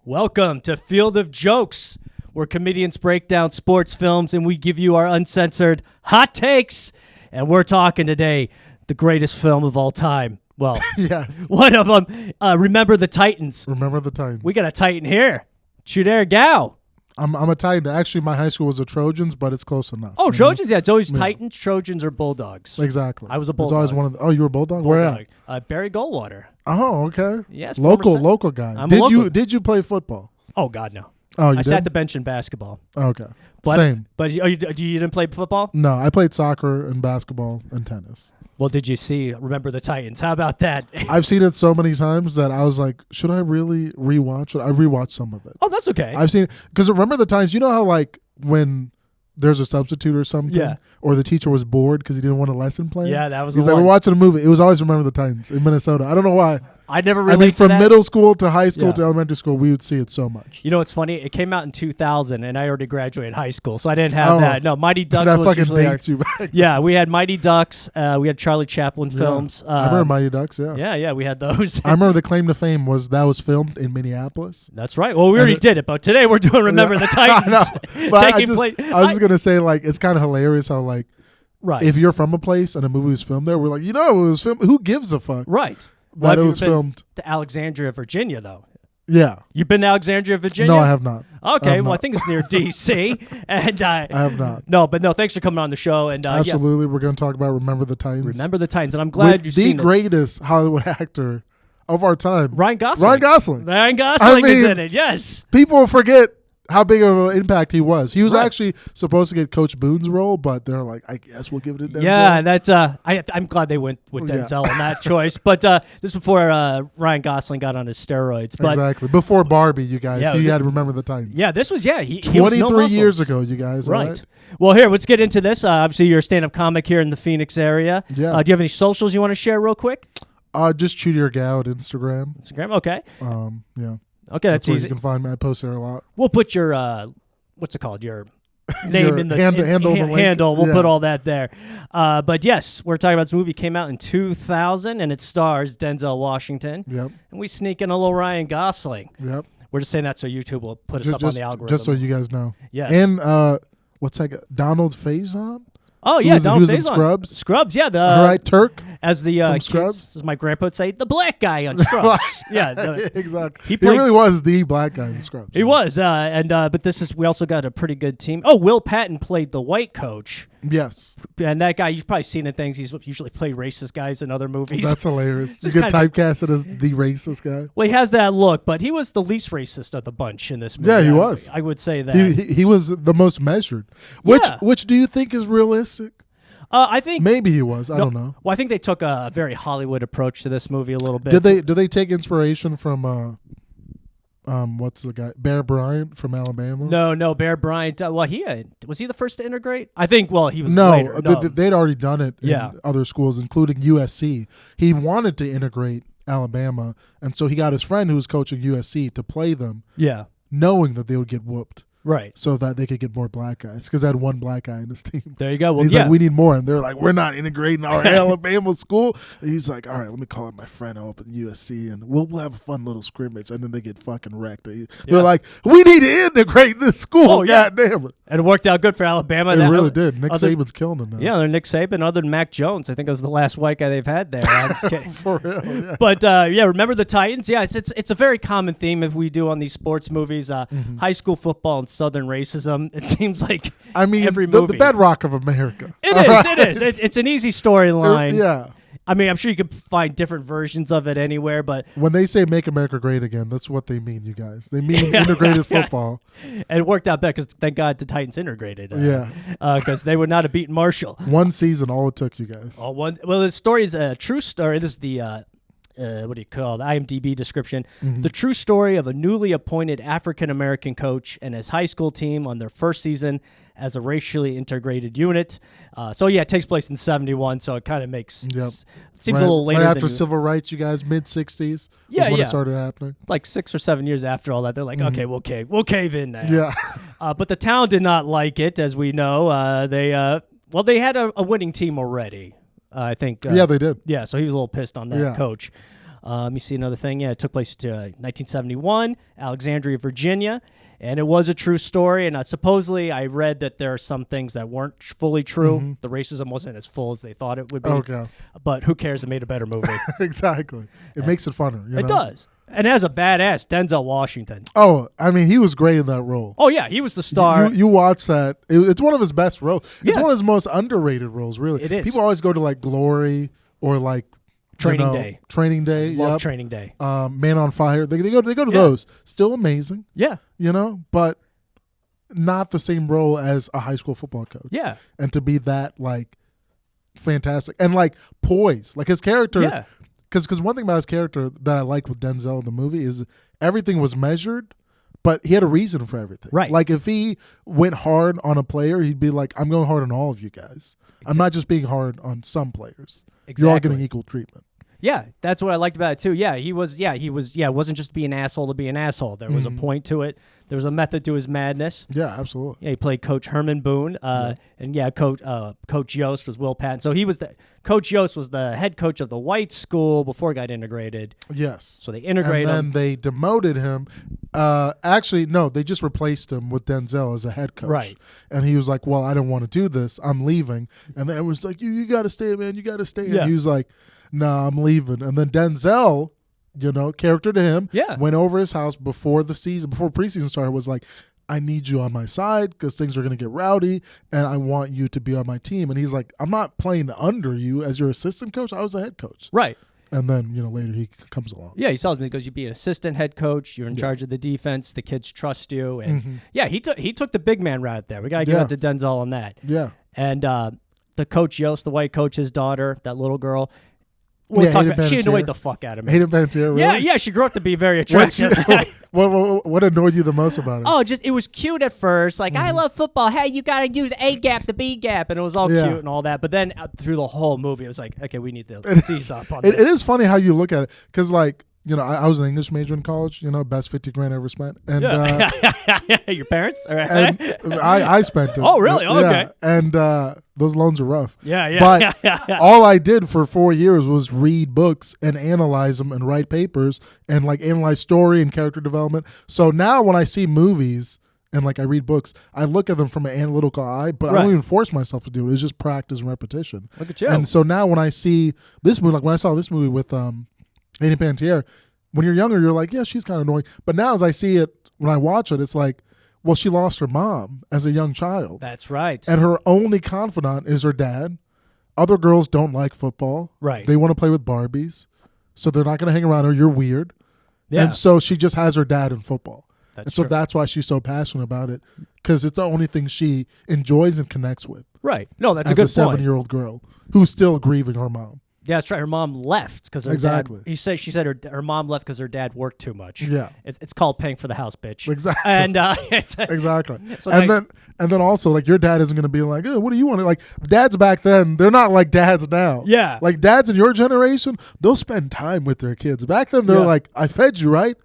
Welcome to Field of Jokes, where comedians break down sports films and we give you our uncensored hot takes. And we're talking today the greatest film of all time. Well, yes. One of them, Remember the Titans. Remember the Titans. We got a Titan here. Chudier Gew. I'm a Titan. Actually, my high school was the Trojans, but it's close enough. Oh, Trojans? Yeah, it's always Titans, Trojans, or Bulldogs. Exactly. I was a Bulldog. It's always one of the, oh, you were a Bulldog? Where at? Barry Goldwater. Oh, okay. Yes. Local guy. I'm a local. Did you play football? Oh, God, no. Oh, you I did? sat the bench in basketball. Okay. But, Same. But you didn't play football? No, I played soccer and basketball and tennis. Well, did you see Remember the Titans? How about that? I've seen it so many times that I was like, should I really rewatch it? I rewatched some of it. Oh, that's okay. I've seen it. Because Remember the Titans, you know how like when there's a substitute or something? Yeah. Or the teacher was bored because he didn't want a lesson plan? Yeah, that was He's the like, one. we're watching a movie. It was always Remember the Titans in Minnesota. I don't know why. I never I related mean, from to that. middle school to high school Yeah. to elementary school, we would see it so much. You know what's funny? It came out in 2000, and I already graduated high school, so I didn't have that. No, Mighty Ducks That was fucking usually our... dates you back. Yeah, we had Mighty Ducks. We had Charlie Chaplin films. I remember Mighty Ducks, yeah. Yeah, we had those. I remember the claim to fame was filmed in Minneapolis. That's right. Well, we already did it, but today we're doing Remember the Titans. I know. But I was place. just going to say, like, it's kind of hilarious how, like, Right. if you're from a place and a movie was filmed there, we're like, it was filmed. Who gives a fuck Right. that Have it you was been filmed? to Alexandria, Virginia, though. Yeah. You've been to Alexandria, Virginia? No, I have not. Okay, well, I think it's near D.C. And I have not. No, thanks for coming on the show. And Absolutely. We're going to talk about Remember the Titans. Remember the Titans, and I'm glad you've seen the greatest Hollywood actor of our time. Ryan Gosling. Ryan Gosling is in it, yes. People forget how big of an impact he was. He was actually supposed to get Coach Boone's role, but they're like, I guess we'll give it to Denzel. Yeah, I'm glad they went with Denzel on that choice. But this is before Ryan Gosling got on his steroids. But exactly. Before Barbie, you guys. Yeah, he had to Remember the Titans. Yeah, this was, he 23 years ago, you guys. Right. Well, here, let's get into this. Obviously, you're a stand-up comic here in the Phoenix area. Yeah. Do you have any socials you want to share real quick? Just Chudier Gew at Instagram. Okay. Yeah. Okay, that's where easy. You can find me. I post there a lot. We'll put your what's it called? Your name Your in the handle. We'll put all that there. But yes, we're talking about this movie. Came out in 2000, and it stars Denzel Washington. Yep. And we sneak in a little Ryan Gosling. Yep. We're just saying that so YouTube will put us up on the algorithm. Just so you guys know. Yeah. And what's that guy? Donald Faison? Oh yeah, Who's in Scrubs? Scrubs, yeah. All right, Turk. As the from kids, Scrubs? as my grandpa would say, the black guy on Scrubs. Yeah, exactly. He really was the black guy in Scrubs. He was, but we also got a pretty good team. Oh, Will Patton played the white coach. Yes. And that guy, you've probably seen in things. He's usually played racist guys in other movies. That's hilarious. You get typecasted as the racist guy. Well, he has that look, but he was the least racist of the bunch in this movie. Yeah, he was. I would say that. He was the most measured. Which do you think is realistic? I think maybe he was. I don't know. Well, I think they took a very Hollywood approach to this movie a little bit. Did they take inspiration from what's the guy, Bear Bryant from Alabama? No, Bear Bryant. Was he the first to integrate? I think. Well, he was. No, later. No. They'd already done it in other schools, including USC. He wanted to integrate Alabama, and so he got his friend who was coaching USC to play them. Yeah, knowing that they would get whooped. Right. So that they could get more black guys, because they had one black guy in his team. There you go. Well, he's like, we need more. And they're like, we're not integrating our Alabama school. And he's like, all right, let me call up my friend up at USC, and we'll have a fun little scrimmage. And then they get fucking wrecked. They're like, we need to integrate this school. Oh, God damn it. And it worked out good for Alabama. It really did. Nick Saban's killing them now. Yeah, they're Nick Saban, other than Mac Jones. I think that was the last white guy they've had there. I'm just kidding. For real, yeah. But, Remember the Titans? Yeah, it's a very common theme if we do on these sports movies. High school football and Southern racism. It seems like every movie. The bedrock of America. It is. It's an easy storyline. Yeah. I mean, I'm sure you could find different versions of it anywhere, but when they say "Make America Great Again," that's what they mean, you guys. They mean integrated football. And it worked out better because thank God the Titans integrated. Yeah, because they would not have beaten Marshall. One season, all it took, you guys. Well, the story is a true story. This is the what do you call it? The IMDb description. Mm-hmm. The true story of a newly appointed African American coach and his high school team on their first season as a racially integrated unit. It takes place in 1971, so it kind of makes it seems a little later. Right after civil rights, you guys, mid-'60s. Yeah, when it started happening. Like 6 or 7 years after all that, they're like, okay, we'll cave in now. Yeah. But the town did not like it, as we know. They had a winning team already. I think. Yeah, they did. Yeah, so he was a little pissed on that coach. Let me see another thing. Yeah, it took place to 1971, Alexandria, Virginia. And it was a true story. And supposedly I read that there are some things that weren't fully true. Mm-hmm. The racism wasn't as full as they thought it would be. Okay. But who cares? It made a better movie. Exactly. It makes it funner. It does. And as a badass, Denzel Washington. Oh, I mean, he was great in that role. Oh, yeah. He was the star. You watch that. It's one of his best roles. It's one of his most underrated roles, really. It is. People always go to like Glory or like Training Day. Training Day. Love Training Day. Man on Fire. They go to those. Still amazing. Yeah. But not the same role as a high school football coach. Yeah. And to be that like fantastic and like poised. Like his character. Yeah. Because one thing about his character that I like with Denzel in the movie is everything was measured, but he had a reason for everything. Right. Like if he went hard on a player, he'd be like, I'm going hard on all of you guys. Exactly. I'm not just being hard on some players. Exactly. You're all getting equal treatment. Yeah, that's what I liked about it too. Yeah, he was. It wasn't just be an asshole to be an asshole. There was a point to it. There was a method to his madness. Yeah, absolutely. Yeah, he played Coach Herman Boone, and Coach Yost was Will Patton. So Coach Yost was the head coach of the white school before it got integrated. Yes. So they integrated him. And then they demoted him. Actually, no, they just replaced him with Denzel as a head coach. Right. And he was like, well, I don't want to do this. I'm leaving. And then it was like, you got to stay, man. You got to stay. And he was like, nah, I'm leaving. And then Denzel, character to him, went over his house before preseason started, was like, I need you on my side because things are going to get rowdy and I want you to be on my team. And he's like, I'm not playing under you as your assistant coach. I was a head coach. Right. And then, later he comes along. Yeah, he tells me, he goes, you'd be an assistant head coach. You're in charge of the defense. The kids trust you. And he took the big man route there. We got to give it to Denzel on that. Yeah. And the coach Yost, the white coach, his daughter, that little girl, she annoyed the fuck out of me. Hayden Panettiere, really? Yeah, she grew up to be very attractive. What annoyed you the most about it? Oh, it was cute at first. Like, I love football. Hey, you got to use A gap, the B gap. And it was all cute and all that. But then through the whole movie, it was like, okay, we need to seize up on this. It is funny how you look at it. Because, like, I was an English major in college, best $50,000 ever spent. And your parents? And I spent it. Oh, really? Oh, okay. And those loans are rough. Yeah. But all I did for 4 years was read books and analyze them and write papers and like analyze story and character development. So now when I see movies and like I read books, I look at them from an analytical eye, but I don't even force myself to do it. It's just practice and repetition. Look at you. And so now when I see this movie, like when I saw this movie with Hayden Panettiere, when you're younger, you're like, yeah, she's kind of annoying. But now as I see it, when I watch it, it's like, well, she lost her mom as a young child. That's right. And her only confidant is her dad. Other girls don't like football. Right. They want to play with Barbies. So they're not going to hang around her. You're weird. Yeah. And so she just has her dad in football. That's so true. that's why she's so passionate about it, because it's the only thing she enjoys and connects with. Right. No, that's a good point. As a 7-year-old girl who's still grieving her mom. Yeah, that's right. Her mom left because her dad. She said her mom left because her dad worked too much. Yeah, it's called paying for the house, bitch. Exactly. And exactly. So and then also like your dad isn't going to be like, oh, what do you want? Like dads back then, they're not like dads now. Yeah. Like dads in your generation, they'll spend time with their kids. Back then, they're like, I fed you, right?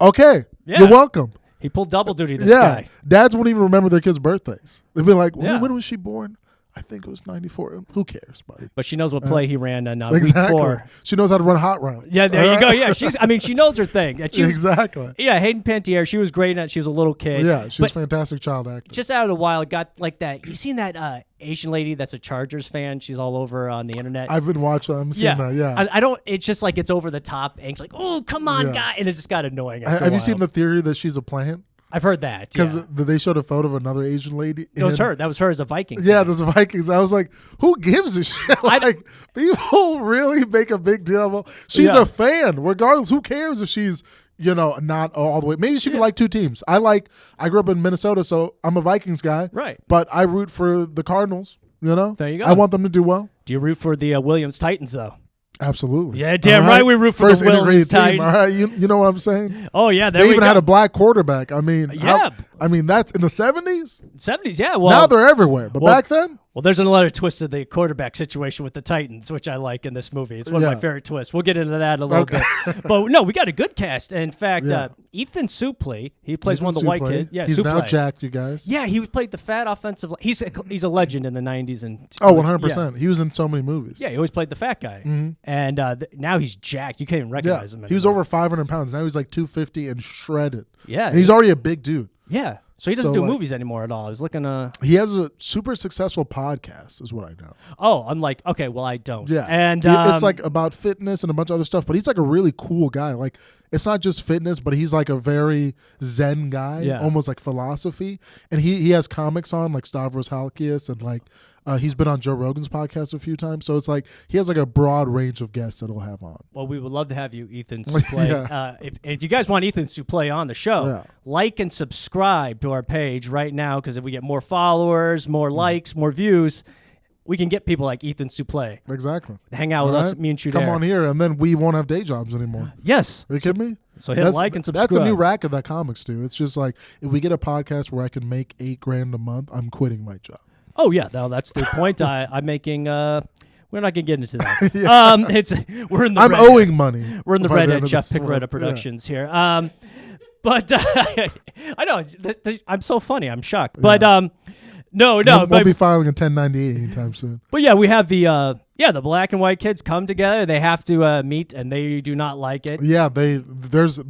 Okay, you're welcome. He pulled double duty. This guy. Dads wouldn't even remember their kids' birthdays. They'd be like, when was she born? I think it was 94. Who cares, buddy? But she knows what play he ran in exactly. week 4. She knows how to run hot routes. Yeah, there you go. Yeah, she knows her thing. Exactly. Yeah, Hayden Panettiere, she was great in it. She was a little kid. Yeah, she was a fantastic child actor. Just out of the wild, got like that. You seen that Asian lady that's a Chargers fan? She's all over on the internet. I've been watching. I'm seeing that. Yeah. I don't. It's just like it's over the top, and she's like, "Oh, come on, guy," and it just got annoying. Have you seen the theory that she's a plant? I've heard that. Because they showed a photo of another Asian lady. That was her. That was her as a Viking. Yeah, those Vikings. I was like, who gives a shit? Like, people really make a big deal about. She's a fan, regardless. Who cares if she's, not all the way. Maybe she could like two teams. I grew up in Minnesota, so I'm a Vikings guy. Right. But I root for the Cardinals, There you go. I want them to do well. Do you root for the Williams Titans, though? Absolutely. Yeah, damn right we root for First the Williams Titans. Team, all right, you know what I'm saying? Oh, yeah. They even had a black quarterback. I mean, I mean, that's in the 70s? 70s, yeah. Well, now they're everywhere. But back then? Well, there's another twist to the quarterback situation with the Titans, which I like in this movie. It's one of my favorite twists. We'll get into that in a little bit. But no, we got a good cast. In fact, Ethan Suplee, he plays one of the white kids. Yeah, he's Suplee. Now jacked, you guys. Yeah, he played the fat offensive. He's a legend in the 90s. And 100%. Yeah. He was in so many movies. Yeah, he always played the fat guy. Mm-hmm. And now he's jacked. You can't even recognize him anymore. He was over 500 pounds. Now he's like 250 and shredded. Yeah. And he's already a big dude. Yeah. So he doesn't do movies anymore at all. I was looking He has a super successful podcast, is what I know. Oh, I'm like, okay, well, I don't. Yeah. And it's like about fitness and a bunch of other stuff, but he's like a really cool guy. Like, it's not just fitness, but he's like a very zen guy, almost like philosophy. And he has comics on, like Stavros Halkias, and like he's been on Joe Rogan's podcast a few times. So it's like he has like a broad range of guests that he'll have on. Well, we would love to have you, Ethan Suplee. If you guys want Ethan Suplee on the show, like and subscribe to our page right now, because if we get more followers, more likes, more views, we can get people like Ethan Suplee. Exactly. Hang out with us, me and Chudier. Come on here, and then we won't have day jobs anymore. Yes. Are you kidding me? So hit like and subscribe. That's a new racket that comics do. It's just like, if we get a podcast where I can make $8,000 a month, I'm quitting my job. Oh, yeah. No, that's the point. I'm making... we're not gonna get into that. We're in the. I'm owing money. We're in the red at Geof Piccarreta Productions here. But I know I'm so funny. I'm shocked. But no. We'll be filing a 1098 anytime soon. But yeah, we have the black and white kids come together. They have to meet, and they do not like it. Yeah, they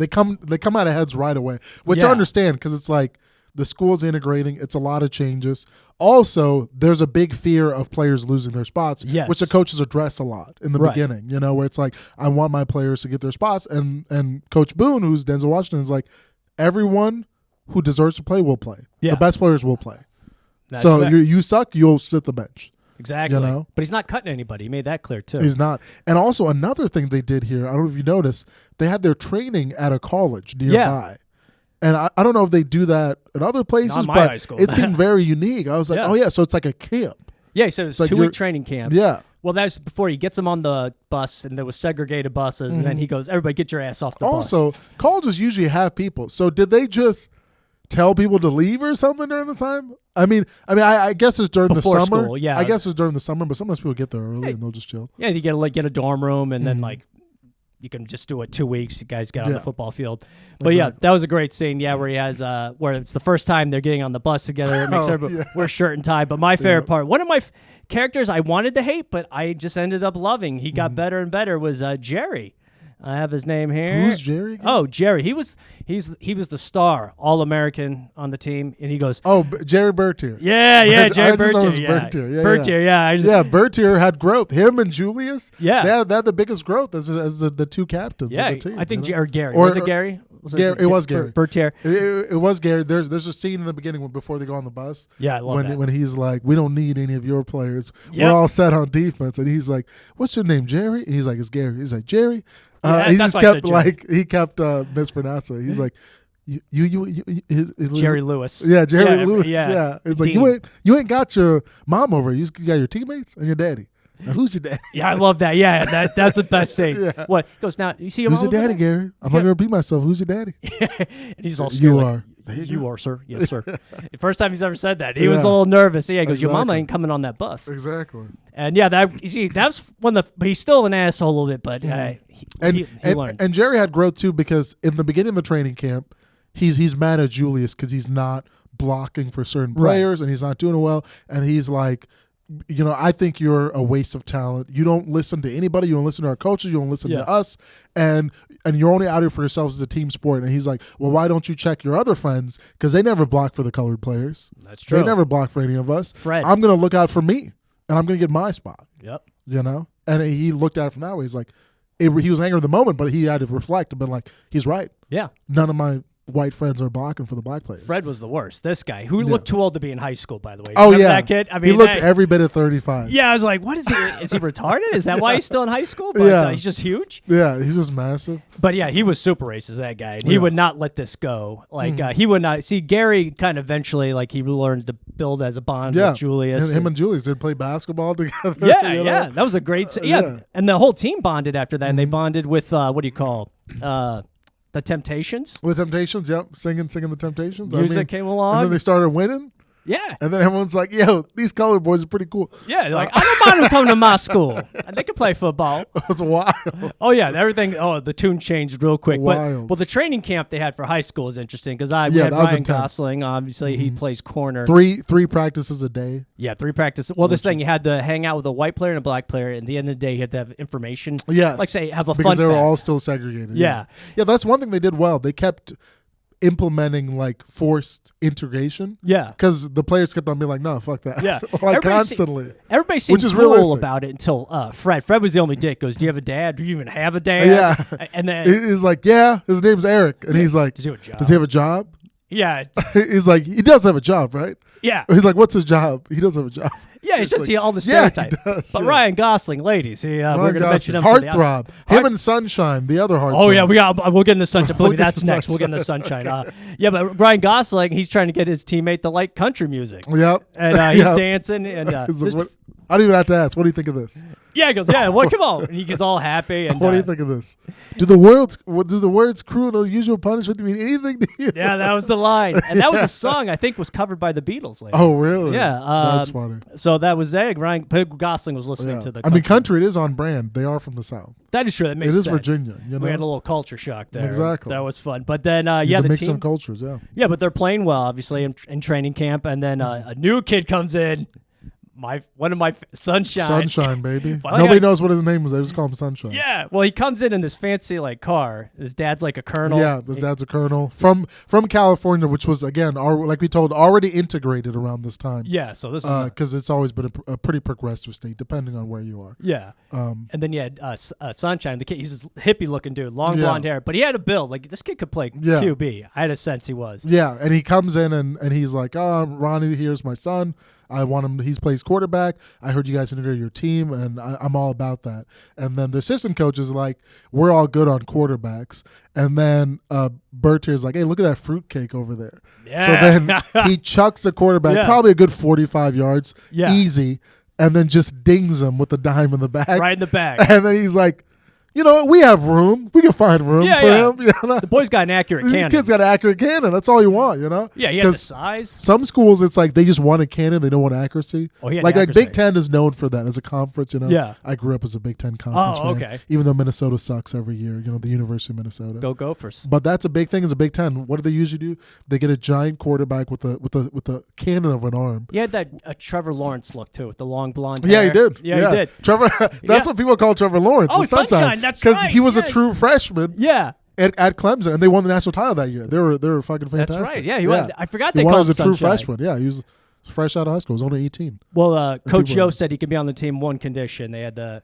come out of heads right away, which I understand, because it's like the school's integrating. It's a lot of changes. Also, there's a big fear of players losing their spots, which the coaches address a lot in the beginning, where it's like, I want my players to get their spots. And Coach Boone, who's Denzel Washington, is like, everyone who deserves to play will play. Yeah. The best players will play. That's so you suck, you'll sit the bench. Exactly. But he's not cutting anybody. He made that clear, too. He's not. And also, another thing they did here, I don't know if you noticed, they had their training at a college nearby. Yeah. And I don't know if they do that at other places, but it seemed very unique. I was like, so it's like a camp. Yeah, he said it's a 2-week training camp. Yeah. Well, that's before he gets them on the bus, and there was segregated buses, and then he goes, everybody get your ass off the bus. Also, colleges usually have people. So did they just tell people to leave or something during the time? I guess it's during before the summer. School, yeah. I guess it's during the summer, but sometimes people get there early and they'll just chill. Yeah, you get a dorm room, and then you can just do it 2 weeks. You guys get on the football field. But that was a great scene. Yeah, where he has where it's the first time they're getting on the bus together. It makes everybody wear shirt and tie. But my favorite part, one of my characters I wanted to hate, but I just ended up loving. He got better and better. Was Jerry. I have his name here. Who's Jerry again? Oh, Jerry. He was the star, All-American on the team, and he goes, Jerry Bertier. Yeah, Jerry Bertier. Bertier. Bertier, Bertier had growth. Him and Julius, they had the biggest growth as the two captains of the team. I think Gary. Was it Gary? It was Gary. Bertier. It was Gary. There's a scene in the beginning before they go on the bus. Yeah, I love that. When he's like, we don't need any of your players. We're all set on defense. And he's like, what's your name, Jerry? And he's like, it's Gary. He's like, Jerry? He just kept mispronouncing. He's like, Jerry Lewis. Yeah, Jerry Lewis. Yeah. It's like, you ain't got your mom over. You got your teammates and your daddy. Now, who's your daddy? Yeah, I love that. Yeah, that's the best thing. What? He goes, now, you see your who's mom your daddy, Gary? I'm not going to repeat myself. Who's your daddy? And he's all scared. You are, sir. Yes, sir. The first time he's ever said that. He was a little nervous. Yeah, he goes, your mama ain't coming on that bus. Exactly. And that's one of the, but he's still an asshole a little bit, but he learned. And Jerry had growth too, because in the beginning of the training camp, he's mad at Julius because he's not blocking for certain players and he's not doing it well. And he's like, I think you're a waste of talent. You don't listen to anybody. You don't listen to our coaches. You don't listen to us. And you're only out here for yourselves as a team sport. And he's like, well, why don't you check your other friends? Because they never block for the colored players. That's true. They never block for any of us. Fred. I'm going to look out for me, and I'm going to get my spot. Yep. And he looked at it from that way. He's like, he was angry at the moment, but he had to reflect and been like, he's right. Yeah. None of my white friends are blocking for the black players. Fred was the worst. This guy, who looked too old to be in high school, by the way. Remember that kid? He looked every bit of 35. Yeah, I was like, what is he? Is he retarded? Is that why he's still in high school? But he's just huge? Yeah, he's just massive. But yeah, he was super racist, that guy. And he would not let this go. Like, he would not. See, Gary kind of eventually, he learned to build as a bond with Julius. Him and Julius did play basketball together. Yeah. That was a great. And the whole team bonded after that. And they bonded with, what do you call, The Temptations. The Temptations, yep. Singing the Temptations. Music came along. And then they started winning. Yeah. And then everyone's like, yo, these colored boys are pretty cool. Yeah, they're like, I don't mind them coming to my school. And they can play football. It's wild. Oh, yeah, everything. Oh, the tune changed real quick. Wild. But the training camp they had for high school is interesting because we Yeah, had that was Ryan intense. Gosling. Obviously, he plays corner. Three practices a day. Yeah, 3 practices. Well, this thing, you had to hang out with a white player and a black player. At the end of the day, you had to have information. Yes. Like, say, have a because fun they were fact. all still segregated. Yeah. Yeah, that's one thing they did well. They kept implementing like forced integration. Yeah. Because the players kept on being like, no, fuck that. Yeah. Like Everybody constantly. Everybody seemed Which is cool realistic. about it until Fred. Fred was the only dick. Goes, do you have a dad? Do you even have a dad? Yeah. And then He's like, yeah, his name's Eric. And he's like, does he have a job? does he have a job? Yeah. He's like, he does have a job, right? Yeah. He's like, what's his job? He does have a job. Yeah, it's just like, all the yeah, he stereotypes. does, But yeah. Ryan Gosling, ladies, we're going to mention him. Heartthrob. Him and Sunshine, the other heartthrob. Oh yeah, we'll get in the sunshine. We'll Believe me, get that's to next. We'll get in the sunshine. Yeah, but Ryan Gosling, he's trying to get his teammate to like country music, Yep. and he's Yep. dancing. And He's like, I don't even have to ask. What do you think of this? yeah, he goes, yeah, well, come on. And he gets all happy. And What do you think of this? Do the words cruel and unusual punishment mean anything to you? Yeah, that was the line, and that was a song I think was covered by the Beatles later. Oh, really? Yeah, That's funny. So that was Ryan Gosling was listening to the. I mean, country, it is on brand. They are from the South. That is true. That makes It is sense. Virginia. You know? We had a little culture shock there. Exactly. That was fun. But then, You the mix team. some cultures, yeah. Yeah, but they're playing well, obviously, in training camp. And then a new kid comes in. One of my Sunshine. Sunshine, baby. Well, Nobody knows what his name was. They just call him Sunshine. Yeah. Well, he comes in this fancy car. His dad's like a colonel. Yeah, his dad's a colonel from California, which was again, like we told, already integrated around this time. Yeah. So this is because it's always been a pretty progressive state, depending on where you are. yeah. And then you had Sunshine. The kid, he's this hippie looking dude, long blonde hair, but he had a build. Like this kid could play QB. I had a sense he was. Yeah, and he comes in and he's like, Ronnie, here's my son. I want him. He plays quarterback. I heard you guys integrate your team, and I'm all about that. And then the assistant coach is like, we're all good on quarterbacks. And then Bertier is like, hey, look at that fruitcake over there. Yeah. So then he chucks the quarterback probably a good 45 yards, easy, and then just dings him with the dime in the back. Right in the back. And then he's like, you know what? We have room. We can find room for him. You know? The boy's got an accurate The cannon. kid's got an accurate cannon. That's all you want, you know? Yeah, he had the size. Some schools, it's like they just want a cannon. They don't want accuracy. Oh, he had like accuracy. Big Ten is known for that as a conference, you know? Yeah. I grew up as a Big Ten conference fan. okay. Even though Minnesota sucks every year, you know, the University of Minnesota. Go Gophers. But that's a big thing as a Big Ten. What do they usually do? They get a giant quarterback with a cannon of an arm. He had that Trevor Lawrence look, too, with the long blonde Yeah, hair. he did. Yeah, he did. Trevor, that's what people call Trevor Lawrence. Oh, the Sunshine, that's Because right, he was yeah. a true freshman. Yeah. At Clemson, and they won the national title that year. They were fucking fantastic. That's right. Yeah, he was. I forgot they he called won him as a true Sunshine. freshman. Yeah, he was fresh out of high school. He was only 18. Well, Coach people- Geof said he could be on the team one condition. They had to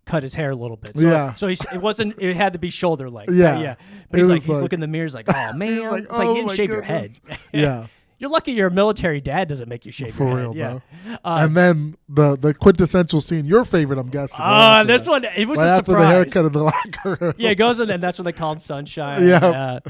cut his hair a little bit. So it had to be shoulder length. Yeah. But he's It like, was he's looking in the mirror. He's like, oh man, like, it's like oh you didn't my shave goodness. your head. Yeah. You're lucky your military dad doesn't make you shave For your real, head. Yeah. bro. And then the quintessential scene, your favorite, I'm guessing. This one, it was right a after surprise. the haircut in the locker room. Yeah, he goes in, and that's when they call him Sunshine. Yeah.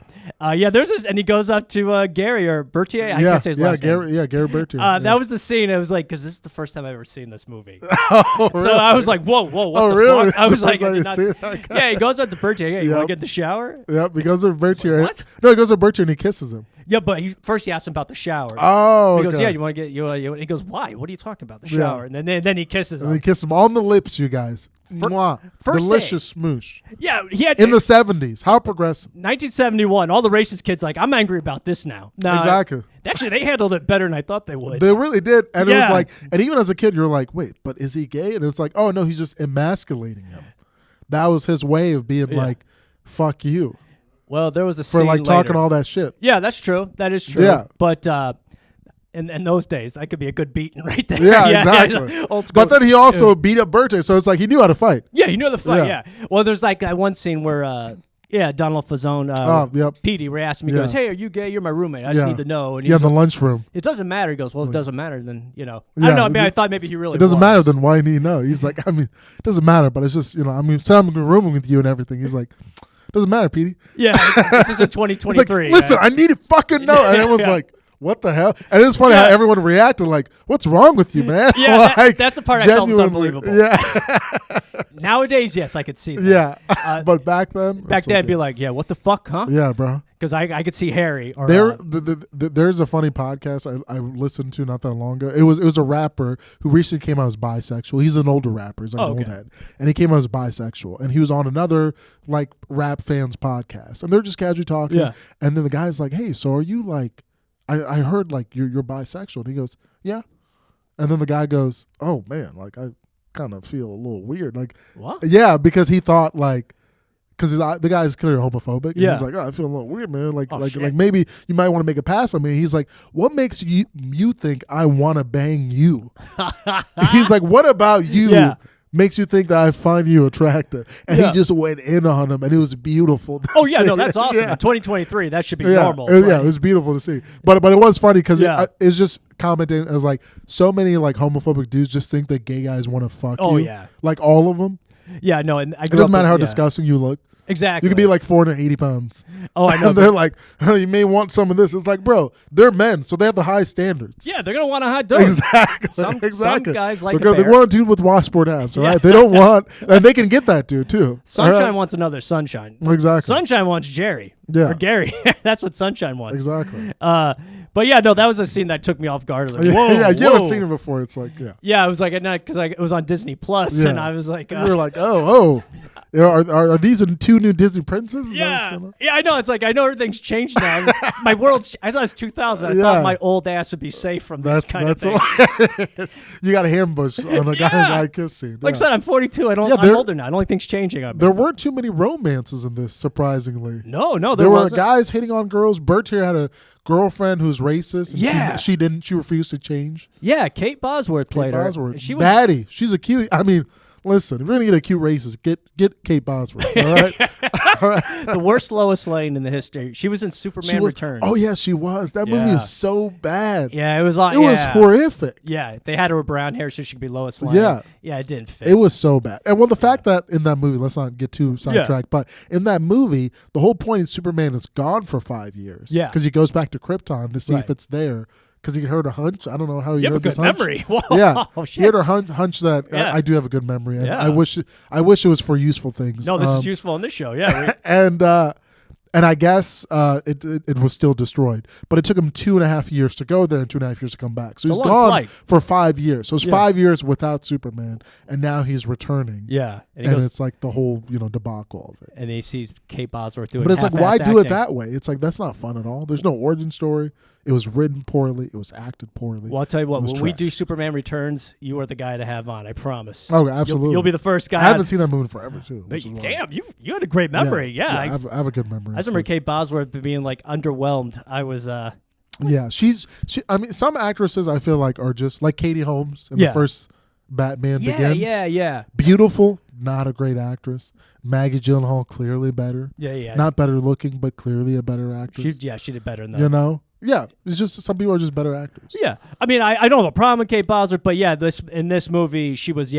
There's this, and he goes up to Gary or Bertier. I can't say his last name. Gary Bertier. That was the scene. It was like, because this is the first time I've ever seen this movie. Oh, So really? I was like, whoa, what the really? fuck? I was like, That's the I did first not time you see- see it? Okay. yeah, he goes up to Bertier. Yeah, you want Yep. to get in the shower? Yep, he goes to Bertier. What? No, he goes to Bertier and he kisses him. Yeah, but first he asked him about the shower. Oh, He goes, okay. yeah, you want to get you? He goes, why? What are you talking about? The shower? And then he kisses And him. he kisses him on the lips, you guys. Mwah. first Delicious smoosh. Yeah, he had In the 70s. How progressive. 1971. All the racist kids like, I'm angry about this now. No, Exactly. Actually, they handled it better than I thought they would. They really did. And it was Yeah. like, and even as a kid, you're like, wait, but is he gay? And it's like, oh, no, he's just emasculating him. That was his way of being like, fuck you. Well, there was a scene For like talking later. all that shit. Yeah, that's true. That is true. Yeah. But in those days, that could be a good beating right there. Yeah, exactly. Old school. But then he also beat up Bertier, so it's like he knew how to fight. Yeah, you know the fight. Yeah. Yeah. Well, there's like that one scene where, Donald Faison, Yep. Petey, where he asked me, he Yeah. goes, "Hey, are you gay? You're my roommate. I just need to know." And Yeah, he's in the like, lunchroom. it doesn't matter. He goes, "Well, if it doesn't matter, then I don't Yeah, know. I mean, I thought maybe he really. It doesn't was. matter, then why need he know? He's like, I mean, it doesn't matter, but it's just, I mean, so I'm rooming with you and everything. He's like, doesn't matter, Petey. Yeah, this is in It's like, 2023. listen, I need to fucking know. And everyone's Yeah. like, what the hell? And it's funny how everyone reacted like, what's wrong with you, man? Yeah, like, that's the part I felt was unbelievable. Yeah. Nowadays, yes, I could see that. Yeah. But back then? Back then, I'd be like, yeah, what the fuck, huh? Yeah, bro. Because I could see Harry. Or, there's a funny podcast I listened to not that long ago. It was a rapper who recently came out as bisexual. He's an older rapper. He's like an old head. And he came out as bisexual. And he was on another like rap fans podcast. And they're just casually talking. Yeah. And then the guy's like, hey, so are you like, I heard like you're bisexual. And he goes, yeah. And then the guy goes, oh man, like I kind of feel a little weird. Like, what? Yeah, because he thought like, because the guy's clearly homophobic. And Yeah. he's like, oh, I feel a little weird, man. Like Shit. maybe you might want to make a pass on me. He's like, what makes you think I want to bang you? He's like, what about you makes you think that I find you attractive? And he just went in on him, and it was beautiful. Oh yeah, no, that's awesome. In 2023, that should be normal. Yeah, it was beautiful to see. But it was funny because it's just commenting as like so many like homophobic dudes just think that gay guys want to fuck you. Oh yeah, like all of them. Yeah, no, and It doesn't matter how disgusting you look. Exactly. You could be like 480 pounds. Oh, I know. And they're like, oh, you may want some of this. It's like, bro, they're men, so they have the high standards. Yeah, they're gonna want a hot dog. Exactly. Some guys like they want a dude with washboard abs, all right? They don't want, and they can get that dude too. Sunshine wants another Sunshine. Exactly. Sunshine wants Jerry. Yeah. Or Gary. That's what Sunshine wants. Exactly. But yeah, no, that was a scene that took me off guard. Like, whoa, yeah, you whoa. haven't seen it before. It's like, yeah. Yeah, I was like, at night because it was on Disney Plus, and I was like, you were like, oh. Are these two new Disney princes? Yeah, I know. It's like I know everything's changed now. My world's. I thought it was 2000. I thought my old ass would be safe from this kind of thing. Hilarious. You got a ambush on a guy kiss scene. Like I said, I'm 42. I'm older now. I don't think things changing. There weren't too many romances in this, surprisingly. No, there were guys hitting on girls. Bert here had a girlfriend who's racist. And she refused to change. Yeah, Kate Bosworth played her. She was baddie. She's a cute. I mean, listen, if you're gonna get a cute racist, get Kate Bosworth. All right. All right. The worst Lois Lane in the history. She was in Superman Returns. Oh yeah, she was. That movie is so bad. Yeah, it was like it was horrific. Yeah, they had her with brown hair so she could be Lois Lane. Yeah, it didn't fit. It was so bad. And well, the fact that in that movie, let's not get too sidetracked, but in that movie, the whole point is Superman is gone for 5 years. Yeah, because he goes back to Krypton to see if it's there. Because he heard a hunch. I don't know how he heard this hunch. You have a good memory. Whoa, yeah, he had a hunch that I do have a good memory, and I wish it was for useful things. No, this is useful in this show. Yeah, and I guess it was still destroyed, but it took him 2.5 years to go there and 2.5 years to come back. So he's gone for 5 years. So it's 5 years without Superman, and now he's returning. Yeah, and it's like the whole debacle of it. And he sees Kate Bosworth doing. But it's like, why acting. do it that way? It's like that's not fun at all. There's no origin story. It was written poorly. It was acted poorly. Well, I'll tell you what. When we do Superman Returns, you are the guy to have on. I promise. Oh, absolutely. You'll be the first guy. I haven't seen that movie forever, too. But damn, you had a great memory. Yeah, I have a good memory. I remember Kate Bosworth being like underwhelmed. I was. Yeah, I mean, some actresses I feel like are just like Katie Holmes in the first Batman Begins. Yeah. Beautiful, not a great actress. Maggie Gyllenhaal, clearly better. Yeah. Not better looking, but clearly a better actress. She did better than that. Yeah, it's just some people are just better actors. Yeah, I mean, I don't have a problem with Kate Bosworth, but in this movie, she was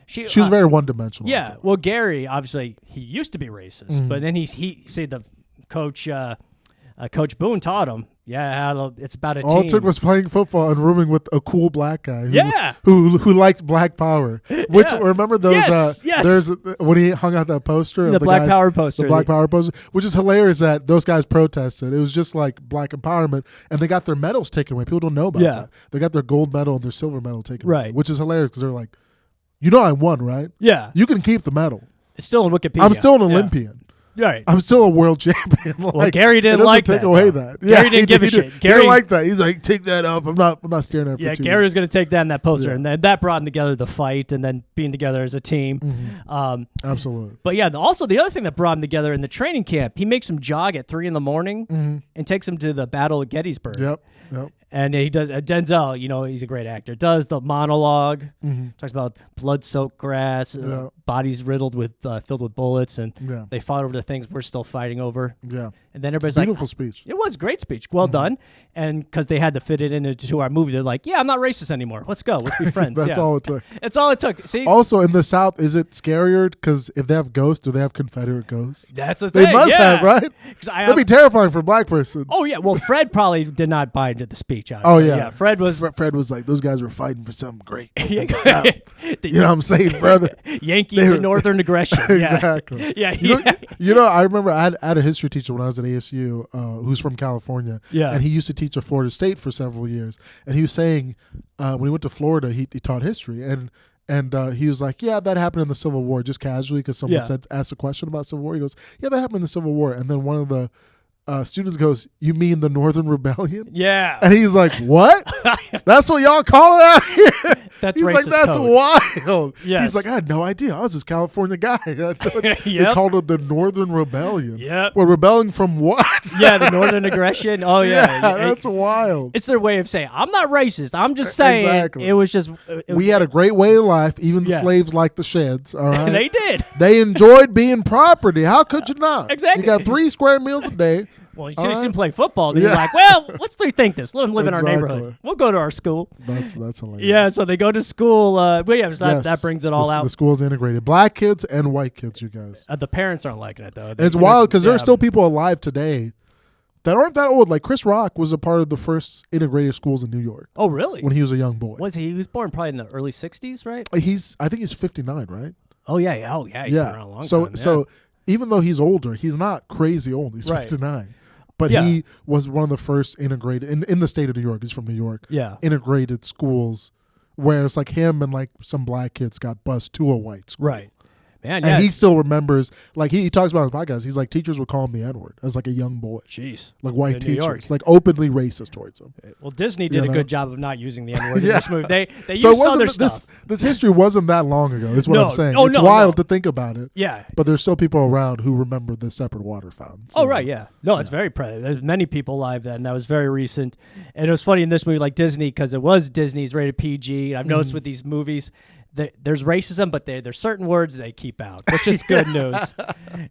she was very one-dimensional. Yeah, well, Gary obviously he used to be racist, but then he said the coach Coach Boone taught him. Yeah, it's about a team. All it took was playing football and rooming with a cool black guy who liked Black Power. Which remember those? Yes. There's when he hung out that poster, the Black Power poster, the Black Power poster, which is hilarious that those guys protested. It was just like black empowerment, and they got their medals taken away. People don't know about that. They got their gold medal and their silver medal taken away, which is hilarious because they're like, I won, right? Yeah, you can keep the medal. It's still in Wikipedia. I'm still an Olympian. Right. I'm still a world champion. Well, Gary didn't like that. Take away that. Gary didn't give a shit. Gary didn't like that. He's like, take that up. I'm not staring at it for 2 years. Gary was going to take down that poster, and then that brought them together, the fight, and then being together as a team. Mm-hmm. Absolutely. But yeah, also the other thing that brought them together in the training camp, he makes them jog at 3 a.m. and takes them to the Battle of Gettysburg. Yep. And he does Denzel, he's a great actor. Does the monologue, talks about blood-soaked grass, bodies riddled with filled with bullets, and they fought over the things we're still fighting over. Yeah, and then everybody's beautiful speech. It was a great speech, well done. And because they had to fit it into our movie, they're like, "Yeah, I'm not racist anymore. Let's go. Let's be friends." That's all it took. That's all it took. See. Also, in the South, is it scarier because if they have ghosts, do they have Confederate ghosts? That's the thing. They must have, right? That'd be terrifying for a black person. Oh yeah. Well, Fred probably did not buy into the speech. Oh yeah. Fred was like, those guys were fighting for something great. You know what I'm saying, brother? Yankee Northern aggression. Exactly. Yeah. I remember I had a history teacher when I was at ASU who's from California. Yeah. And he used to teach at Florida State for several years. And he was saying when he went to Florida, he taught history. And he was like, yeah, that happened in the Civil War, just casually because someone asked a question about Civil War. He goes, yeah, that happened in the Civil War. And then one of the students goes, you mean the Northern Rebellion? Yeah. And he's like, what? That's what y'all call it out here? That's he's racist like, that's code. wild. Yes. He's like, I had no idea. I was this California guy. They Yep. called it the Northern Rebellion. Yep. We're rebelling from what? Yeah, the Northern aggression. Oh, yeah. That's wild. It's their way of saying, I'm not racist. I'm just saying Exactly. it was just... we had a great way of life. Even slaves liked the sheds. All right. They did. They enjoyed being property. How could you not? Exactly. You got 3 square meals a day. Well, you just didn't play football. Then you're like, well, let's rethink this. Let them live in our neighborhood. We'll go to our school. That's hilarious. Yeah, so they go to school. That brings it all out. The school's integrated. Black kids and white kids, you guys. The parents aren't liking it, though. It's wild because there are still people alive today that aren't that old. Like Chris Rock was a part of the first integrated schools in New York. Oh, really? When he was a young boy. Was he? He was born probably in the early 60s, right? I think he's 59, right? Oh, yeah. Oh, yeah. He's been around a long time. So even though he's older, he's not crazy old. He's 59. But he was one of the first integrated in the state of New York. He's from New York. Yeah. Integrated schools where it's like him and like some black kids got bused to a white school. Right. Man, and he still remembers, like he talks about his podcast. He's like, teachers would call him the N-word as like a young boy. Jeez. Like white teachers, like openly racist towards him. Well, Disney did a good job of not using the N-word in this movie. They used other stuff. This history wasn't that long ago, is what I'm saying. Oh, it's wild to think about it. Yeah. But there's still people around who remember the separate water fountains. Oh, right, yeah. No, it's very There's many people alive then. That was very recent. And it was funny in this movie, like Disney, because it was Disney's rated PG. I've noticed with these movies, there's racism, but there's certain words they keep out, which is good news.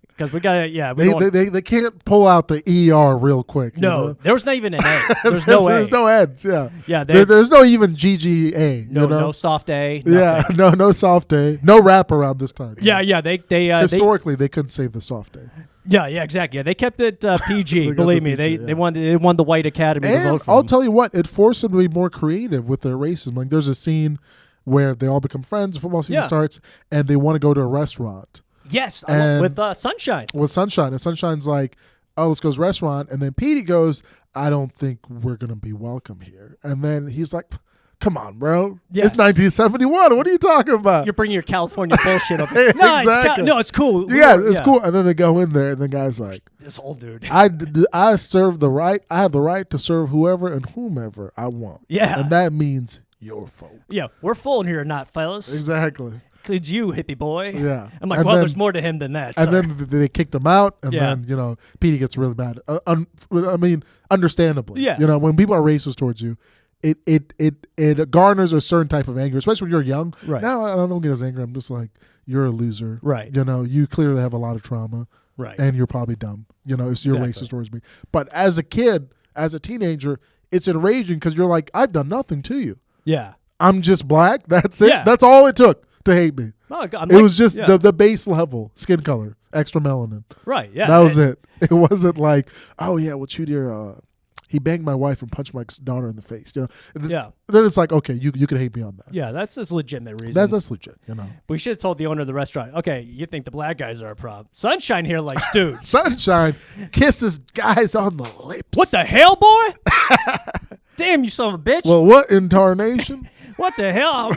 Because we got to, they can't pull out the ER real quick. No, there was not even an A. There's no A. There's no Eds, yeah. Yeah, there's no even GGA. No soft A. Nothing. Yeah, no soft A. No rap around this time. Yeah, they historically they couldn't say the soft A. Yeah, exactly. Yeah, they kept it PG. Believe me, they won the White Academy to vote for I'll them. tell you what, it forced them to be more creative with their racism. Like there's a scene where they all become friends. Football season starts, and they want to go to a restaurant. Yes, with Sunshine. With Sunshine, and Sunshine's like, "Oh, let's go to a restaurant," and then Petey goes, "I don't think we're gonna be welcome here." And then he's like, "Come on, bro. Yeah. It's 1971. What are you talking about? You're bringing your California bullshit up." Exactly. It's cool. Yeah, it's cool. And then they go in there, and the guy's like, "This old dude. I serve the right. I have the right to serve whoever and whomever I want. Yeah, and that means your folk. Yeah, we're full in here, not fellas. Exactly. It's you, hippie boy. Yeah. I'm like, there's more to him than that. And then they kicked him out, and then Petey gets really mad. Understandably. Yeah. When people are racist towards you, it garners a certain type of anger, especially when you're young. Right. Now I don't get as angry. I'm just like, you're a loser. Right. You clearly have a lot of trauma. Right. And you're probably dumb. It's you're racist towards me. But as a kid, as a teenager, it's enraging because you're like, I've done nothing to you. Yeah. I'm just black. That's it. Yeah. That's all it took to hate me. It was just the base level, skin color, extra melanin. Right, yeah. That was it. It wasn't like, oh, yeah, well, Chudier, he banged my wife and punched my daughter in the face. Yeah. Then it's like, okay, you can hate me on that. Yeah, that's a legitimate reason. That's legit, We should have told the owner of the restaurant, okay, you think the black guys are a problem. Sunshine here likes dudes. Sunshine kisses guys on the lips. What the hell, boy? Damn, you son of a bitch. Well, what in tarnation? What the hell?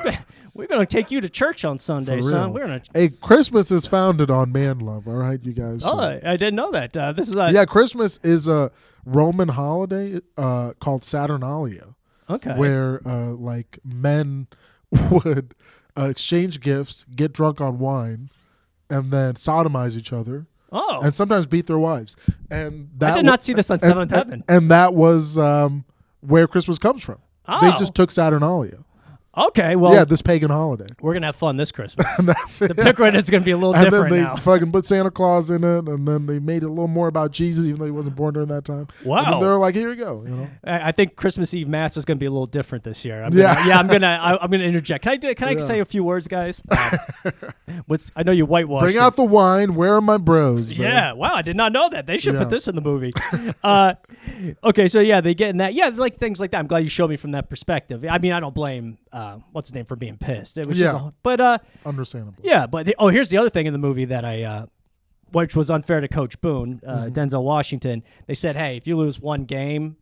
We're going to take you to church on Sunday, son. Hey, Christmas is founded on man love, all right, you guys? Oh, I didn't know that. Christmas is a Roman holiday called Saturnalia. Okay. Where, men would exchange gifts, get drunk on wine, and then sodomize each other. Oh. And sometimes beat their wives. And that I did not see this on Seventh Heaven. And that was where Christmas comes from. Oh. They just took Saturnalia. Okay, well, Yeah, this pagan holiday. we're gonna have fun this Christmas. And that's it. The Piccarreta's gonna be a little And different then they now. fucking put Santa Claus in it, and then they made it a little more about Jesus, even though he wasn't born during that time. Wow. And then they were like, "Here you go," you know. I think Christmas Eve Mass is gonna be a little different this year. I'm Yeah. gonna interject. Can I say a few words, guys? I know you whitewashed. Bring out the wine. Where are my bros? Man? Yeah, wow, I did not know that. They should Yeah. put this in the movie. Okay, so yeah, they get in that. Yeah, like things like that. I'm glad you showed me from that perspective. I mean, I don't blame what's his name for being pissed. It was just, Understandable. yeah. But here's the other thing in the movie that which was unfair to Coach Boone, Denzel Washington. They said, hey, if you lose one game,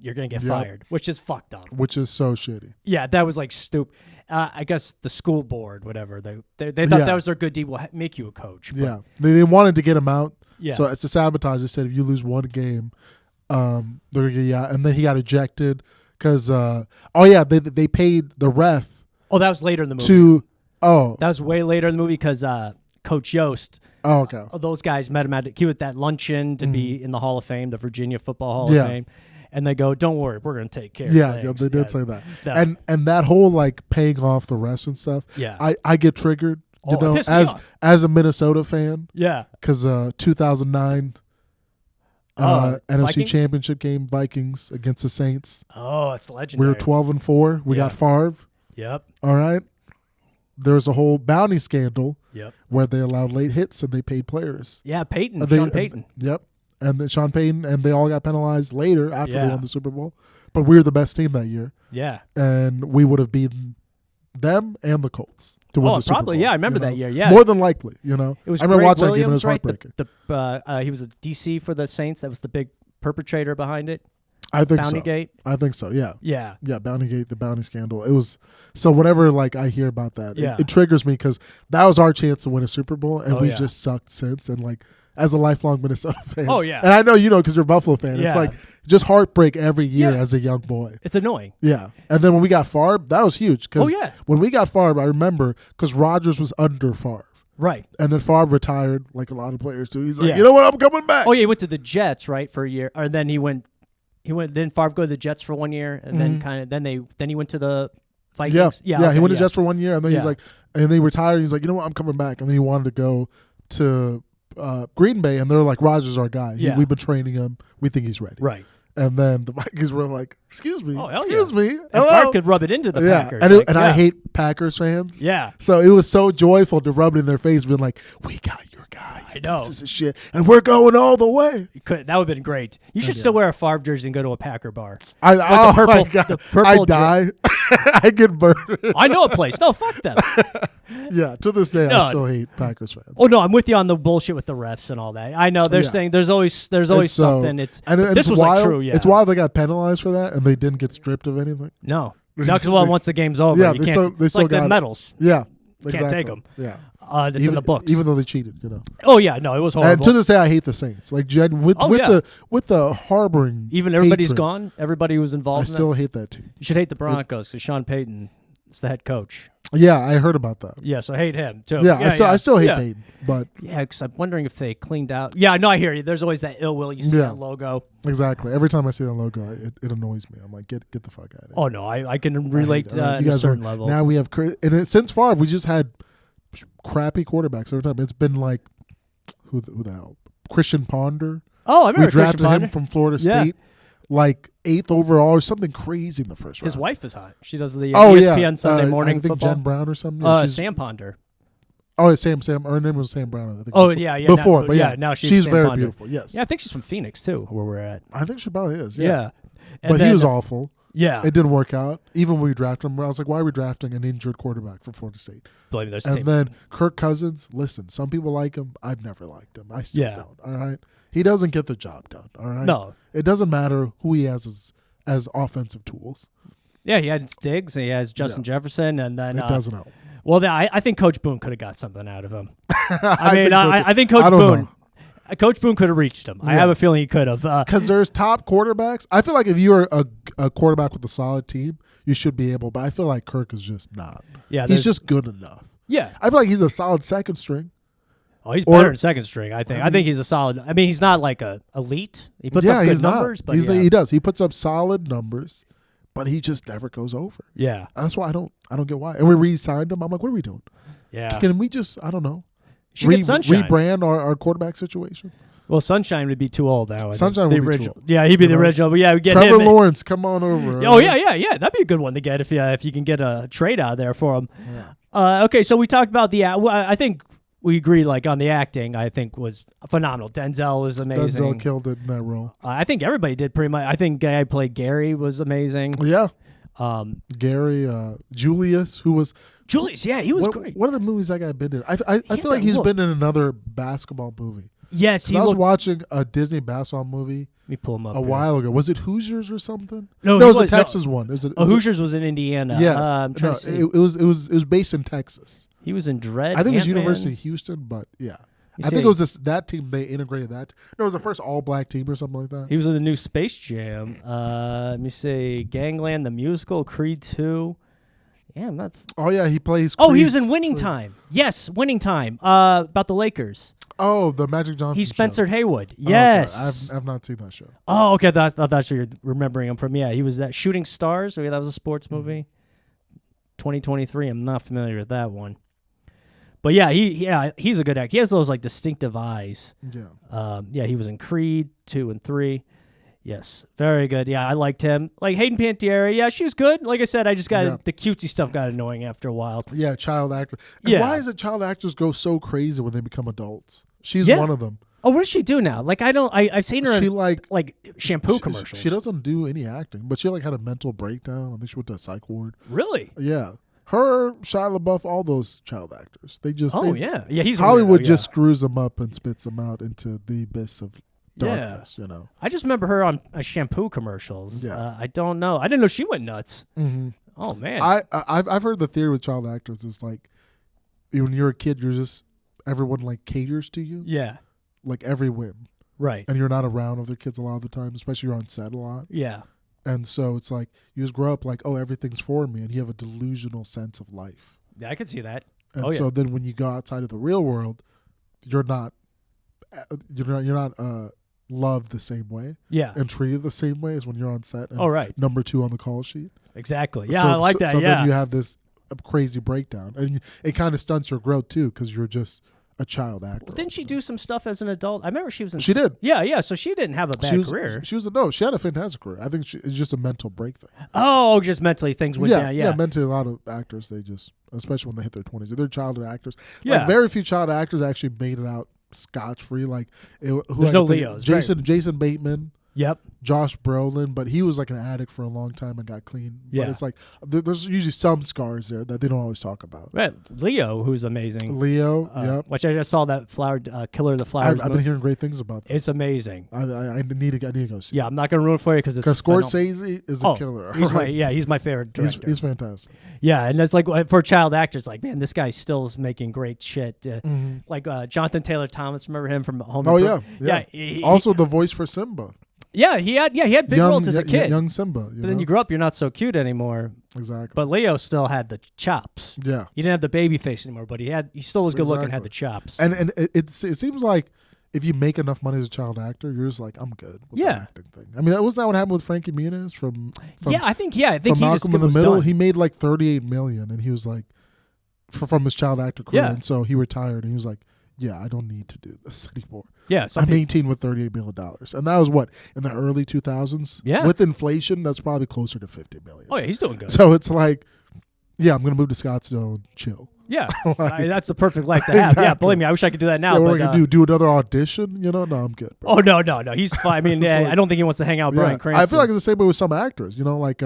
you're gonna get fired, which is fucked up. Which is so shitty. Yeah, that was like stupid. I guess the school board, whatever, they thought that was their good deed. We'll make you a coach. But, Yeah, they wanted to get him out. Yeah. So it's a sabotage. They said if you lose one game, they're gonna get you out. And then he got ejected because they paid the ref. Oh, that was later in the movie. That was way later in the movie because Coach Yost. Oh, okay. Those guys met him at that luncheon to be in the Hall of Fame, the Virginia Football Hall Yeah. of Fame. And they go, don't worry, we're going to take care of Yeah, things. they did say that. And that whole like paying off the refs and stuff. Yeah. I get triggered, you It know, pissed me off. as a Minnesota fan. Yeah. Because 2009 NFC Vikings? Championship game, Vikings against the Saints. Oh, it's legendary. We were 12-4. We got Favre. Yep. All right. There was a whole bounty scandal. Yep. Where they allowed late hits and they paid players. Yeah, Sean Payton. Yep. And then Sean Payton, and they all got penalized later after they Yeah. won the Super Bowl. But we were the best team that year. Yeah. And we would have beaten them and the Colts to win the Super probably. Bowl. Yeah, I remember that year. Yeah. More than likely, you know. It was I remember Greg watching that game and it Williams, was right? heartbreaking. He was a DC for the Saints. That was the big perpetrator behind it. I think Bounty so. Gate. I think so, yeah. Yeah. Yeah, Bountygate, the bounty scandal. It was so whenever like I hear about that, Yeah. it triggers me because that was our chance to win a Super Bowl, and we've yeah. just sucked since. And like as a lifelong Minnesota fan, Oh, yeah. and I know you know because you're a Buffalo fan. It's Yeah. like just heartbreak every year Yeah. as a young boy. It's annoying. Yeah, and then when we got Favre, that was huge. Cause Oh, yeah. when we got Favre, I remember because Rodgers was under Favre. Right. And then Favre retired, like a lot of players do. He's like, Yeah. you know what, I'm coming back. Oh, yeah, he went to the Jets, right, for a year. Or then he went, then Favre go to the Jets for 1 year, and then he went to the Vikings. Yeah, Okay, he went to Jets for 1 year, and then he's Yeah. like, and then he retired. He's like, you know what, I'm coming back. And then he wanted to go to Green Bay, and they're like, Rodgers our guy. Yeah. We've been training him. We think he's ready. Right. And then the Vikings were like, excuse me, Oh, hell excuse me. And Hello. Favre could rub it into the Packers. And, like, I hate Packers fans. Yeah. So it was so joyful to rub it in their face, being like, we got your guy. I know. This is his shit. And we're going all the way. That would have been great. You should still wear a Favre jersey and go to a Packer bar. Oh purple- my God. the purple I die. I get burned. I know a place. No, fuck them. Yeah, to this day, No. I still hate Packers fans. Oh no, I'm with you on the bullshit with the refs and all that. I know there's there's always It's something. It's and this it's was wild. like true. Yeah. It's wild they got penalized for that and they didn't get stripped of anything. No, because once the game's over, Yeah, you they can't. still- they it's still like the got it. medals. Yeah, Can't exactly. take 'em. Yeah, That's in the books. even though they cheated, you know. Oh yeah, no, it was horrible. And to this day, I hate the Saints. Like with the harboring. Even everybody's hatred, gone. Everybody who was I involved. in still that. hate that team. You should hate the Broncos because Sean Payton is the head coach. Yeah, I heard about that. Yeah, so hate him too. Yeah, I still hate yeah. Payton, but Yeah, because I'm wondering if they cleaned out. Yeah, no, I hear you. There's always that ill will. You see Yeah. that logo. exactly. Every time I see that logo, it annoys me. I'm like, get the fuck out of here. Oh no, I can relate You at a guys certain are- level. Now we have since Favre, we just had crappy quarterbacks every time. It's been like who the hell? Christian Ponder. Oh, I remember We drafted Christian him Ponder. from Florida Yeah. State, like 8th overall or something crazy in the first round. His wife is hot. She does the Oh ESPN Sunday morning I think football. Jen Brown or something. Yeah, she's- Sam Ponder. oh, it's Sam. Her name was Sam Brown. I think. Oh, before, yeah. Before, now, but yeah, now she's Sam very Ponder. beautiful. Yes. Yeah, I think she's from Phoenix too, where we're at. I think she probably is. Yeah. Yeah. And But then, he was awful. Yeah. It didn't work out. Even when we drafted him, I was like, why are we drafting an injured quarterback from Florida State? Believe me, there's And team. then Kirk Cousins, listen, some people like him. I've never liked him. I still Yeah. don't. All right. He doesn't get the job done. All right. No. It doesn't matter who he has as offensive tools. Yeah, he had Diggs, and he has Justin Jefferson, and then It doesn't help. Well, I think Coach Boone could have got something out of him. I mean, think so, too. I think Coach I don't Boone. know. Coach Boone could have reached him. I Yeah. have a feeling he could have. Because there's top quarterbacks. I feel like if you're a quarterback with a solid team, you should be able. But I feel like Kirk is just not. Yeah, He's there's- just good enough. Yeah. I feel like he's a solid second string. Oh, he's better than second string, I think. I think he's a solid. I mean, he's not like a elite. He puts up good numbers, but he does. He puts up solid numbers, but he just never goes over. Yeah. That's why I don't get why. And we re-signed him. I'm like, what are we doing? Yeah. Can we just, I don't know, get Sunshine. Rebrand our quarterback situation? Well, Sunshine would be too old now. Sunshine would be original. too old. Yeah, he'd be the original. But yeah, we get Trevor him. Lawrence, come on over. Oh, yeah. That'd be a good one to get if you can get a trade out of there for him. Yeah. Okay, so we talked about I think we agree, like, on the acting, I think was phenomenal. Denzel was amazing. Denzel killed it in that role. I think everybody did pretty much. I think guy who played Gary was amazing. Yeah. Gary, Julius, who was... Julius, yeah, he was great. What are the movies that guy been in? I feel like he's been in another basketball movie. Yes, I was watching a Disney basketball movie Let me pull him up a while ago. Was it Hoosiers or something? No, it was a Texas one. Hoosiers was in Indiana. Yes. It was based in Texas. He was in Dread. I think it was Ant-Man. University of Houston, but yeah. I think it was that team. They integrated that. No, it was the first all-black team or something like that. He was in the new Space Jam. Let me see. Gangland, the musical, Creed 2. Yeah, I'm not... Oh, yeah, he plays... Oh, he was in Winning Time. Yes, Winning Time. About the Lakers. Oh, the Magic Johnson He's Spencer show. Haywood. Yes. Okay. I've not seen that show. Oh, okay. That's what you're remembering him from. Yeah, he was that Shooting Stars. That was a sports movie. 2023. I'm not familiar with that one. But yeah, he's a good actor. He has those like distinctive eyes. Yeah. He was in Creed 2 and 3. Yes, very good. Yeah, I liked him. Like Hayden Panettiere, yeah, she was good. Like I said, I just got the cutesy stuff got annoying after a while. Yeah, child actor. And why is it child actors go so crazy when they become adults? She's one of them. Oh, what does she do now? Like I've seen her she in like shampoo commercials. She doesn't do any acting, but she like had a mental breakdown. I think she went to a psych ward. Really? Yeah. Her, Shia LaBeouf, all those child actors. They just he's Hollywood just screws them up and spits them out into the abyss of darkness. You know. I just remember her on shampoo commercials. Yeah. I don't know. I didn't know she went nuts. Mm-hmm. Oh man. I've heard the theory with child actors is like when you're a kid, you're just everyone like caters to you. Yeah. Like every whim. Right. And you're not around other kids a lot of the time, especially you're on set a lot. Yeah. And so it's like you just grow up like, oh, everything's for me, and you have a delusional sense of life. Yeah, I could see that. And so then when you go outside of the real world, you're not loved the same way. Yeah. And treated the same way as when you're on set. And right. Number 2 on the call sheet. Exactly. Yeah, I like that. So then you have this crazy breakdown, and it kind of stunts your growth too because you're just a child actor. Well, didn't she do some stuff as an adult? I remember she was in... She did. Yeah. So she didn't have a bad career. She had a fantastic career. I think it's just a mental break thing. Oh, just mentally things went down. Yeah, mentally a lot of actors, they just, especially when they hit their 20s, they're child actors. Yeah. Like, very few child actors actually made it out scotch-free. Like, there's no Leos. Jason Bateman. Yep. Josh Brolin, but he was like an addict for a long time and got clean. Yeah. But it's like there's usually some scars there that they don't always talk about. Right. Leo, who's amazing. Leo, yep. Which I just saw that Killer of the Flowers. I've been hearing great things about that. It's amazing. I need to go see. Yeah, I'm not going to ruin it for you because Scorsese is a killer. He's my favorite director. He's fantastic. Yeah, and it's like for child actors, like man, this guy still is making great shit. Like Jonathan Taylor Thomas, remember him from Home? Oh yeah. Also the voice for Simba. Yeah, he had big roles as a kid. Young Simba. But then you grow up, you're not so cute anymore. Exactly. But Leo still had the chops. Yeah. He didn't have the baby face anymore, but he still was good looking and had the chops. And it seems like if you make enough money as a child actor, you're just like, I'm good with the acting thing. I mean, wasn't that what happened with Frankie Muniz from I think from he Malcolm in the Middle? He made like $38 million, and he was like, from his child actor career, and so he retired, and he was like, yeah, I don't need to do this anymore. Yeah, I'm 18 with $38 million, and that was what in the early 2000s. Yeah, with inflation, that's probably closer to $50 million. Oh yeah, he's doing good. So it's like, yeah, I'm gonna move to Scottsdale and chill. Yeah, that's the perfect life to have. Exactly. Yeah, believe me, I wish I could do that now. Yeah, what are we gonna do another audition? No, I'm good, bro. Oh no, he's fine. I mean, I don't think he wants to hang out with Bryan Cranston. I feel like it's the same way with some actors. Like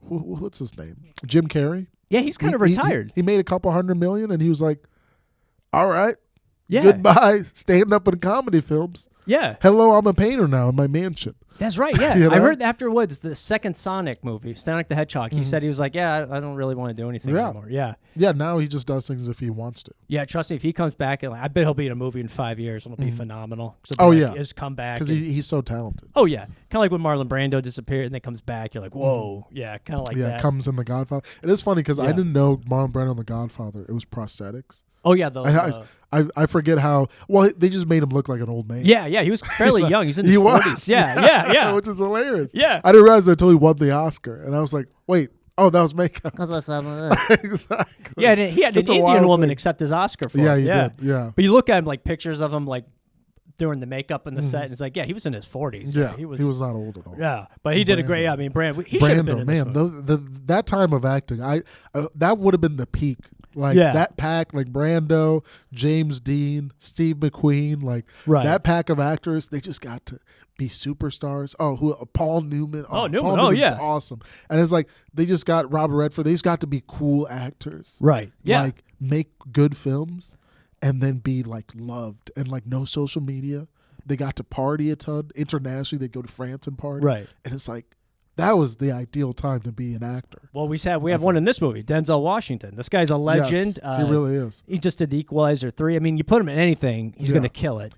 what's his name? Jim Carrey. Yeah, he's kind of retired. He made a couple $100 million, and he was like, all right. Yeah. Goodbye, stand up in comedy films. Yeah. Hello, I'm a painter now in my mansion. That's right, yeah. I heard afterwards, the second Sonic movie, Sonic the Hedgehog, he said he was like, I don't really want to do anything anymore. Yeah. Yeah, now he just does things if he wants to. Yeah, trust me, if he comes back, I bet he'll be in a movie in 5 years and it'll be phenomenal. His comeback. Because he's so talented. Oh, yeah. Kind of like when Marlon Brando disappeared and then comes back, you're like, whoa. Yeah, kind of like that. Yeah, comes in The Godfather. It is funny because I didn't know Marlon Brando in The Godfather. It was prosthetics. Oh, yeah. I forget how. Well, they just made him look like an old man. Yeah, he was fairly young. He's in his He 40s. was. Yeah. Which is hilarious. Yeah. I didn't realize that until he won the Oscar, and I was like, wait, oh, that was makeup. Exactly. Yeah, and he had It's an a Indian wild woman thing. accept his Oscar for Yeah, it. he did. Yeah. But you look at him, like pictures of him, like doing the makeup and the set, and it's like, he was in his 40s. Yeah, he was not old at all. Yeah, but he did a great. I mean, he should have been in this movie. That time of acting, that would have been the peak. Like that pack, like Brando, James Dean, Steve McQueen, like that pack of actors, they just got to be superstars. Paul Newman. Newman. Paul Newman's awesome. And it's like they just got Robert Redford. They just got to be cool actors. Right. Yeah. Like make good films and then be like loved and like no social media. They got to party a ton. Internationally, they go to France and party. Right. And it's like, that was the ideal time to be an actor. Well, we have one in this movie, Denzel Washington. This guy's a legend. Yes, he really is. He just did The Equalizer 3. I mean, you put him in anything, he's going to kill it.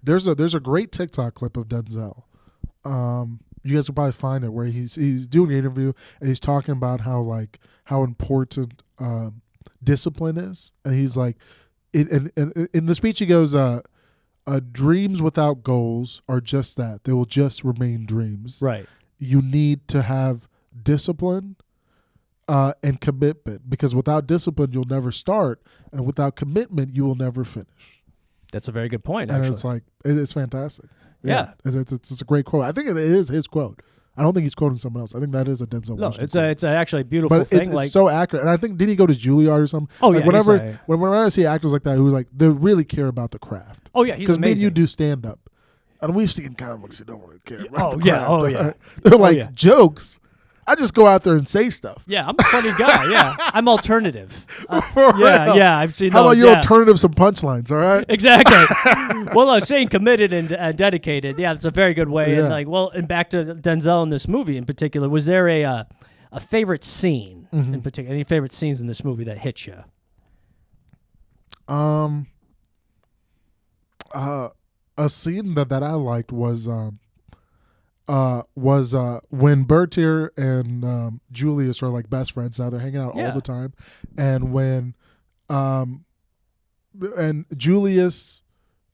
There's a great TikTok clip of Denzel. You guys will probably find it where he's doing an interview and he's talking about how important discipline is, and he's like, in the speech he goes, dreams without goals are just that. They will just remain dreams. Right. You need to have discipline and commitment, because without discipline, you'll never start. And without commitment, you will never finish. That's a very good point, and actually. It's like, it's fantastic. Yeah. It's a great quote. I think it is his quote. I don't think he's quoting someone else. I think that is a Denzel Washington. No, it's actually a beautiful thing. It's so accurate. And I think, didn't he go to Juilliard or something? Oh, like yeah. Whenever I see actors like that who like, they really care about the craft. Oh, yeah, he's amazing. Because me and you do stand-up. And we've seen comics who don't really care about the craft. Oh, yeah. They're like, jokes. I just go out there and say stuff. Yeah, I'm a funny guy. Yeah, I'm alternative. For real. I've seen How those. about you alternative some punchlines, all right? Exactly. Well, saying committed and dedicated, that's a very good way. Yeah. And back to Denzel in this movie in particular, was there a favorite scene in particular? Any favorite scenes in this movie that hit you? A scene that I liked was when Bertier and Julius are like best friends now. They're hanging out all the time, and when and Julius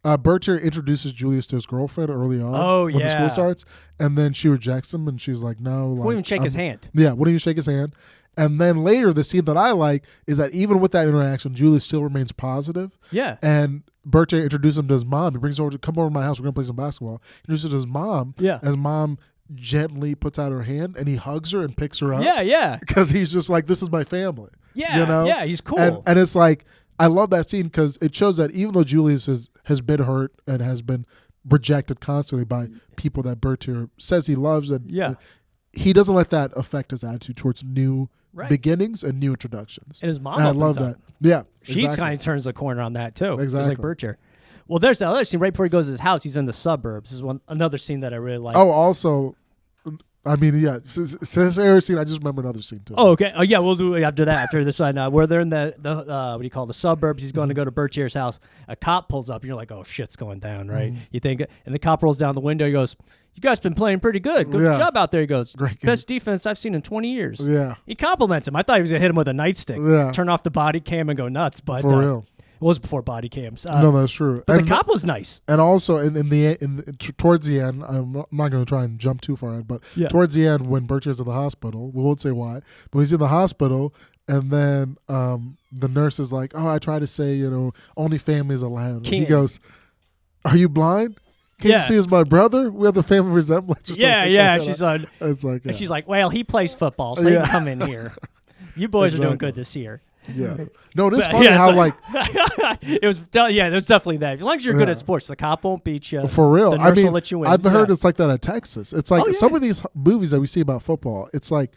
Bertier introduces Julius to his girlfriend early on when the school starts, and then she rejects him, and she's like, no, like, won't even shake his hand. Yeah, wouldn't even shake his hand. And then later, the scene that I like is that even with that interaction, Julius still remains positive. Yeah. And Bertier introduces him to his mom. He brings her over to come over to my house. We're going to play some basketball. Introduces his mom. Yeah. And his mom gently puts out her hand, and he hugs her and picks her up. Yeah. Because he's just like, this is my family. Yeah. You know? Yeah, he's cool. And it's like, I love that scene because it shows that even though Julius has been hurt and has been rejected constantly by people that Bertier says he loves, and he doesn't let that affect his attitude towards new beginnings and new introductions. And his mom I love that. Yeah. She kind of turns the corner on that too. Exactly. Just like Bertier. Well, there's the other scene right before he goes to his house. He's in the suburbs. This is another scene that I really like. Oh, also, I mean, yeah. Since every scene, I just remember another scene too. Oh, okay. Oh, yeah. We'll do it after that. After this one, where they're in the what do you call it, the suburbs. He's going to go to Bertier's house. A cop pulls up. And you're like, oh, shit's going down, right? You think, and the cop rolls down the window. He goes, "You guys been playing pretty good. Good job out there." He goes, Great "Best defense I've seen in 20 years." Yeah. He compliments him. I thought he was gonna hit him with a nightstick. Yeah. Turn off the body cam and go nuts. But For real. It was before body cams. No, that's true. But the cop was nice. And also, towards the end, I'm not going to try and jump too far ahead, but towards the end, when Bertier's at the hospital, we won't say why, but he's in the hospital, and then the nurse is like, "Oh, I try to say, only family is allowed." He goes, "Are you blind? Can't you see as my brother? We have the family resemblance." Yeah. She's on. It's like, and she's like, "Well, he plays football, so he can come in here. You boys are doing good this year." Yeah. No, it is funny how it was. There's definitely that. As long as you're good at sports, the cop won't beat you. For real. The nurse will let you win. I've heard it's like that at Texas. It's like some of these movies that we see about football. It's like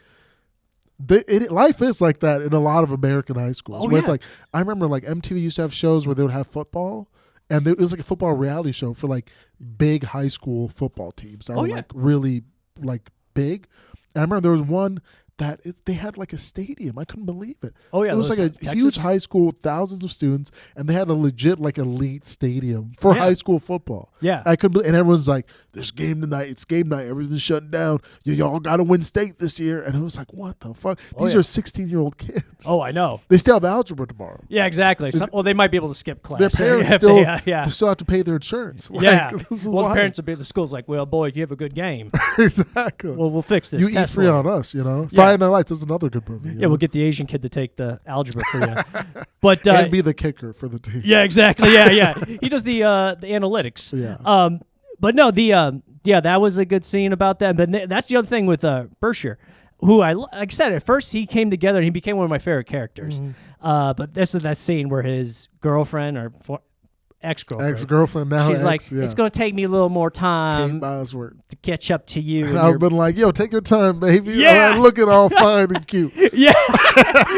life is like that in a lot of American high schools. Where it's like, I remember like MTV used to have shows where they would have football, and it was like a football reality show for like big high school football teams that were like really like big. And I remember there was one they had like a stadium. I couldn't believe it. Oh yeah, it was like a Texas? huge high school with thousands of students, and they had a legit like elite stadium for high school football. Yeah, I couldn't, and everyone's like, "There's game tonight. It's game night. Everything's shutting down. Y'all got to win state this year." And it was like, "What the fuck? These are 16-year-old kids." Oh, I know. They still have algebra tomorrow. Yeah, exactly. Well, they might be able to skip class. Their parents they still have to pay their insurance. Like, well, the parents the school's like, "Well, boy, if you have a good game, exactly. Well, we'll fix this. You eat free on us, you know. Yeah. Friday Night Lights is another good movie. Yeah, we'll get the Asian kid to take the algebra for you, but and be the kicker for the team. Yeah, exactly. Yeah. He does the analytics. Yeah. But no, that was a good scene about that. But that's the other thing with Berkshire, who like I said at first he came together and he became one of my favorite characters. But this is that scene where his girlfriend or ex-girlfriend now she's like, it's going to take me a little more time to catch up to you. And I've been like, yo, take your time, baby. Yeah. I'm looking all fine and cute. Yeah.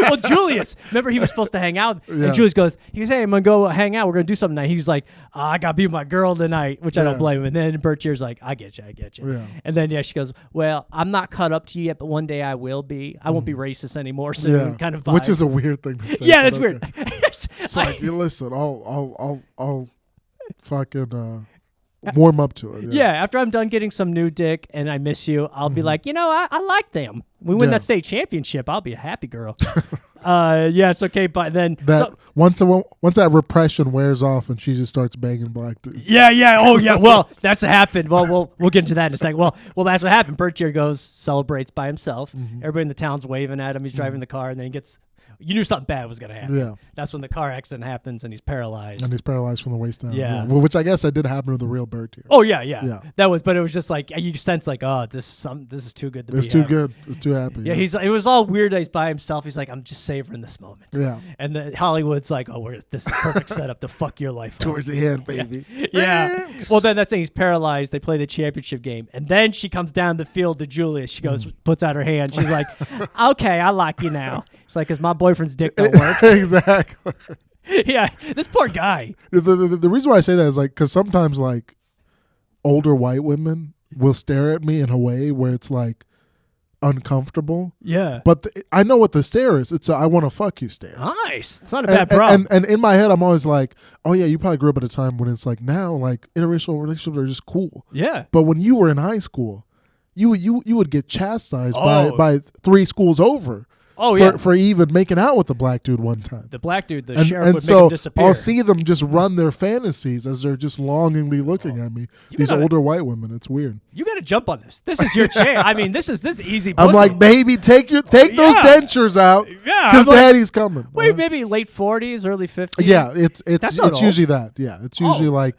Well, Julius, remember he was supposed to hang out, and Julius goes, hey, I'm going to go hang out. We're going to do something tonight. He's like, I got to be with my girl tonight, which I don't blame him. And then Berkshires like, I get you. Yeah. And then, she goes, well, I'm not caught up to you yet, but one day I will be. I won't be racist anymore soon, kind of vibe. Which is a weird thing to say. Yeah, that's weird. It's like, listen, I'll fucking warm up to it. Yeah, after I'm done getting some new dick and I miss you, I'll be like, I like them. We win that state championship, I'll be a happy girl. Yes, okay, but then once that repression wears off and she just starts banging black dudes. Yeah. Well, that's what happened. Well, we'll get into that in a second. Well, that's what happened. Berkshire goes, celebrates by himself. Everybody in the town's waving at him. He's driving the car, and then he gets. You knew something bad was going to happen. Yeah. That's when the car accident happens and he's paralyzed. And he's paralyzed from the waist down. Yeah. Well, which I guess that did happen to the real Berkshire. Oh, yeah. That was, but it was just like, you sense like, oh, this is too good to be. It's too good. It's too happy. Yeah, it was all weird that he's by himself. He's like, I'm just savoring this moment. Yeah. And Hollywood's like, this is a perfect setup to fuck your life towards the end, baby. Yeah. Well, then that's saying he's paralyzed. They play the championship game. And then she comes down the field to Julius. She goes, puts out her hand. She's like, okay, I like you now. She's like, because my boyfriend's dick don't work. Exactly. Yeah, this poor guy. The reason why I say that is like because sometimes like older white women will stare at me in a way where it's like uncomfortable. Yeah. But I know what the stare is. It's a I want to fuck you stare. Nice. It's not a bad problem. And in my head, I'm always like, oh yeah, you probably grew up at a time when it's like now like interracial relationships are just cool. Yeah. But when you were in high school, you would get chastised by 3 schools over. Oh, for even making out with the black dude one time. The black dude, the sheriff would make him disappear. I'll see them just run their fantasies as they're just longingly looking at me. These older white women. It's weird. You got to jump on this. This is your chance. I mean, this is easy pussy. I'm like, baby, take those dentures out. Yeah. Because daddy's coming. Wait, maybe late 40s, early 50s? Yeah, it's usually that. Yeah, it's usually like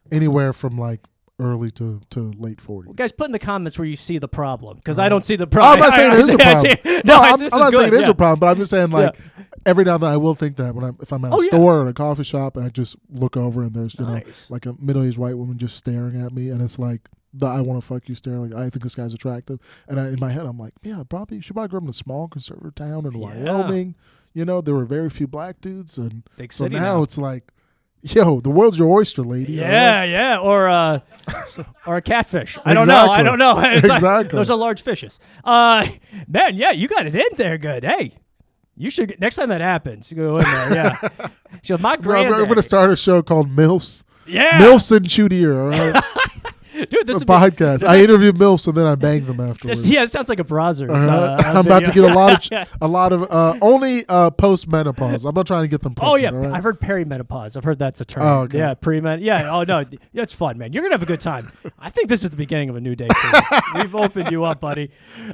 anywhere from like early to late 40s. Well, guys, put in the comments where you see the problem, because I don't see the problem. I'm not saying it is a problem. I'm not saying it is a problem, but I'm just saying like every now and then I will think that if I'm at a store or a coffee shop and I just look over and there's know like a middle-aged white woman just staring at me and it's like the I want to fuck you stare, like I think this guy's attractive, and in my head I'm like, yeah, she probably grew up in a small conservative town in Wyoming. You know, there were very few black dudes, and big so city now it's like, yo, the world's your oyster, lady. Yeah, or a catfish. I don't know. It's like, those are large fishes. Man, yeah, you got it in there good. Hey, you should next time that happens, you go in there. Yeah. So my granddad. I'm going to start a show called MILFs. Yeah. MILFs and Chudier. All right. Dude, this is a podcast. I interview MILFs and then I bang them afterwards. It sounds like a browser. I'm about to get a lot of only post-menopause. I'm not trying to get them pregnant. Oh, yeah. Right? I've heard perimenopause. I've heard that's a term. Oh, okay. Yeah, pre-men. Yeah, oh, no. It's fun, man. You're going to have a good time. I think this is the beginning of a new day for you. We've opened you up, buddy.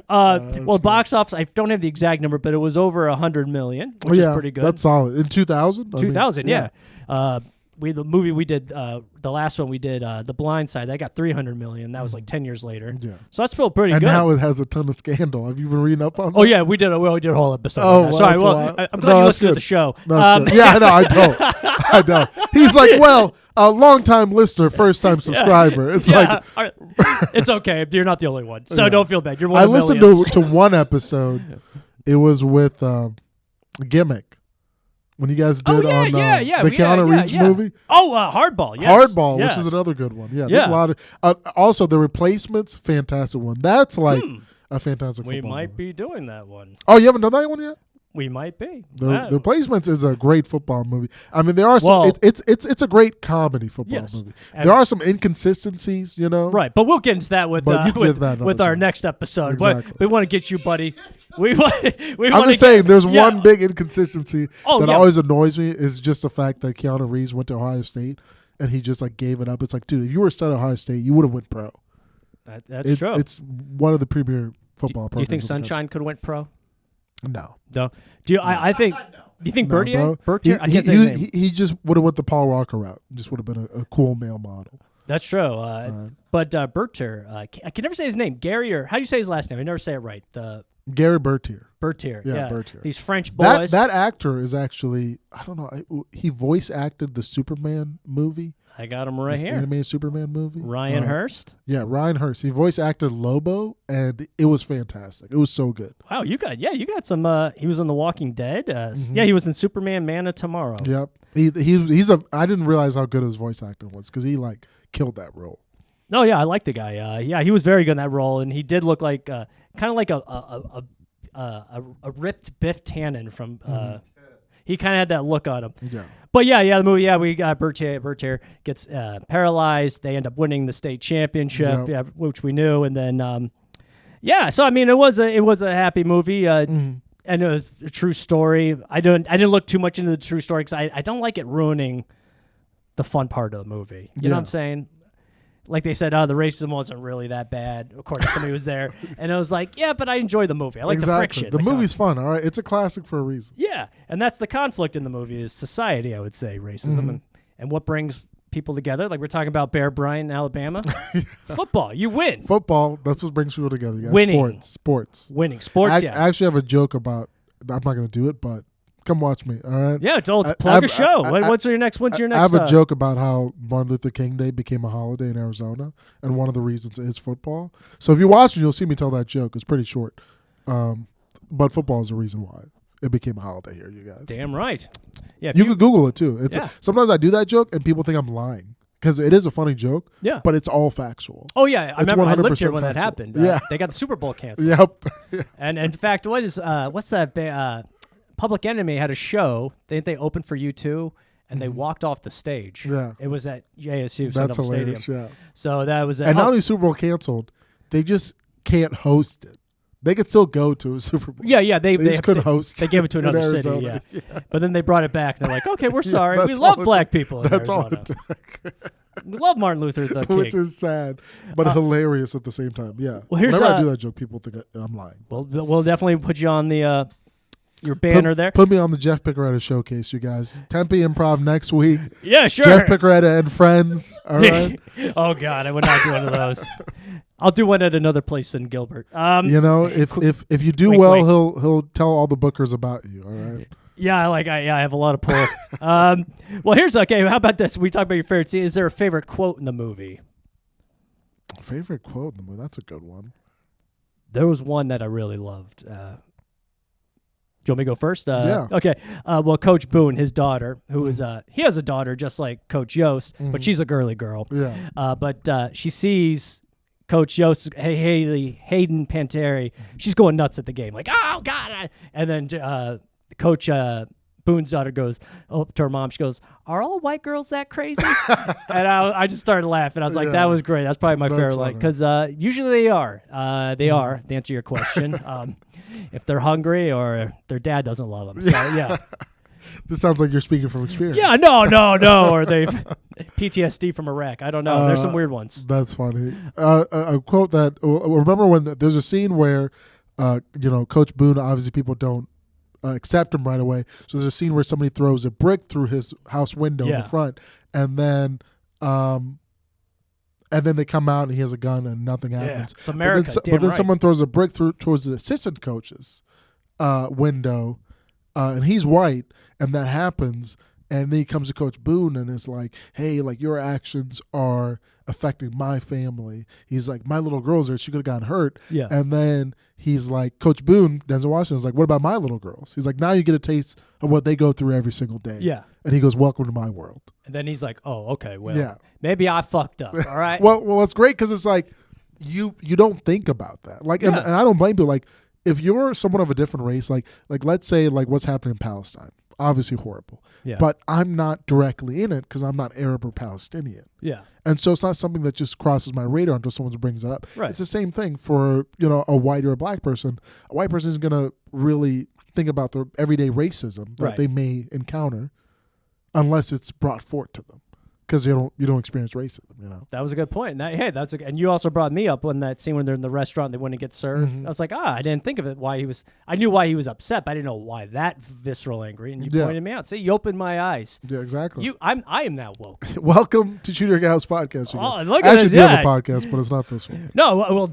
Well, box office, I don't have the exact number, but it was over 100 million, which is pretty good. That's solid. In 2000? 2000, yeah. The movie we did, the last one we did, The Blind Side, that got 300 million. That was like 10 years later. Yeah. So that's still pretty good. And now it has a ton of scandal. Have you been reading up on that? Oh, yeah, we did a whole episode. Oh, well, sorry. Well, I'm glad you listened to the show. No, good. Yeah, I don't. I don't. He's like, well, a long-time listener, first-time subscriber. It's like... It's okay. You're not the only one. So don't feel bad. You're one I of the listened to one episode. It was with Gimmick. When you guys did the Keanu Reeves movie. Oh, Hardball. Yes. Hardball, yes. which is another good one. Yeah, there's a lot of... also, The Replacements, fantastic one. That's like a fantastic We football might movie. be doing that one. Oh, you haven't done that one yet? We might be. The Replacements is a great football movie. I mean, there are some. Well, It's a great comedy football yes. movie. And There are some inconsistencies, you know. right, but we'll get into that with But you can get that another with our time. next episode. Exactly. But we want to get you, buddy. We want. I'm just saying, there's one big inconsistency Oh, that yeah. always annoys me is just the fact that Keanu Reeves went to Ohio State and he just like gave it up. It's like, dude, if you were still at Ohio State, you would have went pro. That's true. It's one of the premier football Do you programs. think in the country. Sunshine could have went pro? No. No. Do you? I think. Do you think No, Bertier? bro. Bertier? I can't say his name. He just would have went the Paul Walker route. Just would have been a cool male model. That's true. Right. But Bertier, I can never say his name. Gary, or how do you say his last name? I never say it right. Gary Bertier. Bertier. Yeah, Yeah, Bertier. These French boys. That actor is actually, I don't know, he voice acted the Superman movie. I got him right This here. animated Superman movie. Ryan Hurst. Yeah, Ryan Hurst. He voice acted Lobo, and it was fantastic. It was so good. Wow, you got some. He was in The Walking Dead. Yeah, he was in Superman: Man of Tomorrow. Yep. He's a. I didn't realize how good his voice acting was because he like killed that role. Oh yeah, I like the guy. Yeah, he was very good in that role, and he did look like kind of like a ripped Biff Tannen from. He kind of had that look on him. Yeah. But yeah, the movie. Yeah, we got Bertier gets paralyzed. They end up winning the state championship, Yep. which we knew, and then so I mean, it was a happy movie. And a true story. I didn't look too much into the true story because I don't like it ruining the fun part of the movie. You know what I'm saying? Like they said, the racism wasn't really that bad. Of course, somebody was there, and I was like, yeah, but I enjoy the movie. I like the friction. The movie's fun. All right, it's a classic for a reason. Yeah, and that's the conflict in the movie is society. I would say racism and what brings people together. Like we're talking about Bear Bryant in Alabama. Football, you win. Football, that's what brings people together. Guys. Winning. Sports. Winning. Sports. I actually have a joke about. I'm not going to do it, but come watch me. All right. Yeah, plug a show. What's your next? What's your next? I have a joke about how Martin Luther King Day became a holiday in Arizona, and one of the reasons is football. So if you watch it, you'll see me tell that joke. It's pretty short, but football is the reason why it became a holiday here. You guys. Damn right. Yeah. You can Google it too. Yeah. Sometimes I do that joke, and people think I'm lying because it is a funny joke. Yeah. But it's all factual. Oh yeah, I It's remember I lived here 100% when that factual. happened. Yeah. They got the Super Bowl canceled. Yep. And in fact, what's that? Public Enemy had a show. They opened for U2, and they walked off the stage. Yeah. It was at JSU That's Stadium. hilarious. Yeah. So that was. And not only Super Bowl canceled, they just can't host it. They could still go to a Super Bowl. Yeah, they just couldn't host. They gave it to in another city. Arizona. Yeah. But then they brought it back. And they're like, okay, we're sorry. We that's love all it black took. people in That's all Arizona. it took. We love Martin Luther the King. Which is sad, but hilarious at the same time. Yeah. Well, here's whenever I do that joke, people think I'm lying. We'll definitely put you on the your banner there. Put me on the Geof Piccarreta showcase, you guys. Tempe Improv next week. Yeah, sure. Geof Piccareta and friends. All right. Oh God, I would not do one of those. I'll do one at another place in Gilbert. You know, if you do wink, well, wink. he'll tell all the bookers about you. All right. Yeah, I have a lot of pull. Well, here's okay. How about this? We talk about your favorite scene. Is there a favorite quote in the movie? Favorite quote in the movie? That's a good one. There was one that I really loved. Do you want me to go first? Yeah. Okay. Well, Coach Boone, his daughter, who is he has a daughter just like Coach Yost, but she's a girly girl. Yeah. But she sees Coach Yost, Hayden Panettiere. She's going nuts at the game, like, oh God! And then Coach Boone's daughter goes up to her mom. She goes, "Are all white girls that crazy?" And I just started laughing. I was like, "That was great. That's probably my favorite." Like, because usually they are. They are. To answer your question, if they're hungry or their dad doesn't love them. So yeah. This sounds like you're speaking from experience. Yeah. No. Or they PTSD from Iraq. I don't know. There's some weird ones. That's funny. A quote that remember when there's a scene where Coach Boone, obviously people don't accept him right away. So there's a scene where somebody throws a brick through his house window in the front, and then they come out and he has a gun and nothing happens. It's America. But then someone throws a brick towards the assistant coach's window, and he's white, and that happens. And then he comes to Coach Boone and is like, hey, like your actions are affecting my family. He's like, my little girl's there. She could have gotten hurt. Yeah. And then he's like, Coach Boone, Denzel Washington, is like, what about my little girls? He's like, now you get a taste of what they go through every single day. Yeah. And he goes, welcome to my world. And then he's like, oh, okay, well, maybe I fucked up, all right? Well, it's great because it's like, you don't think about that. Like, and I don't blame you. Like, if you're someone of a different race, like let's say like what's happening in Palestine, obviously horrible. Yeah. But I'm not directly in it because I'm not Arab or Palestinian. Yeah. And so it's not something that just crosses my radar until someone brings it up. Right. It's the same thing for, a white or a black person. A white person isn't going to really think about the everyday racism that they may encounter unless it's brought forth to them. Because you don't experience racism, That was a good point. And and you also brought me up on that scene when they're in the restaurant, they wouldn't get served. Mm-hmm. I was like, I didn't think of it. I knew why he was upset, but I didn't know why that visceral angry. And you pointed me out. See, you opened my eyes. Yeah, exactly. I am now woke. Welcome to Chudier Gew's podcast. You guys. Look at Actually, this, do have a podcast, but it's not this one. No, well,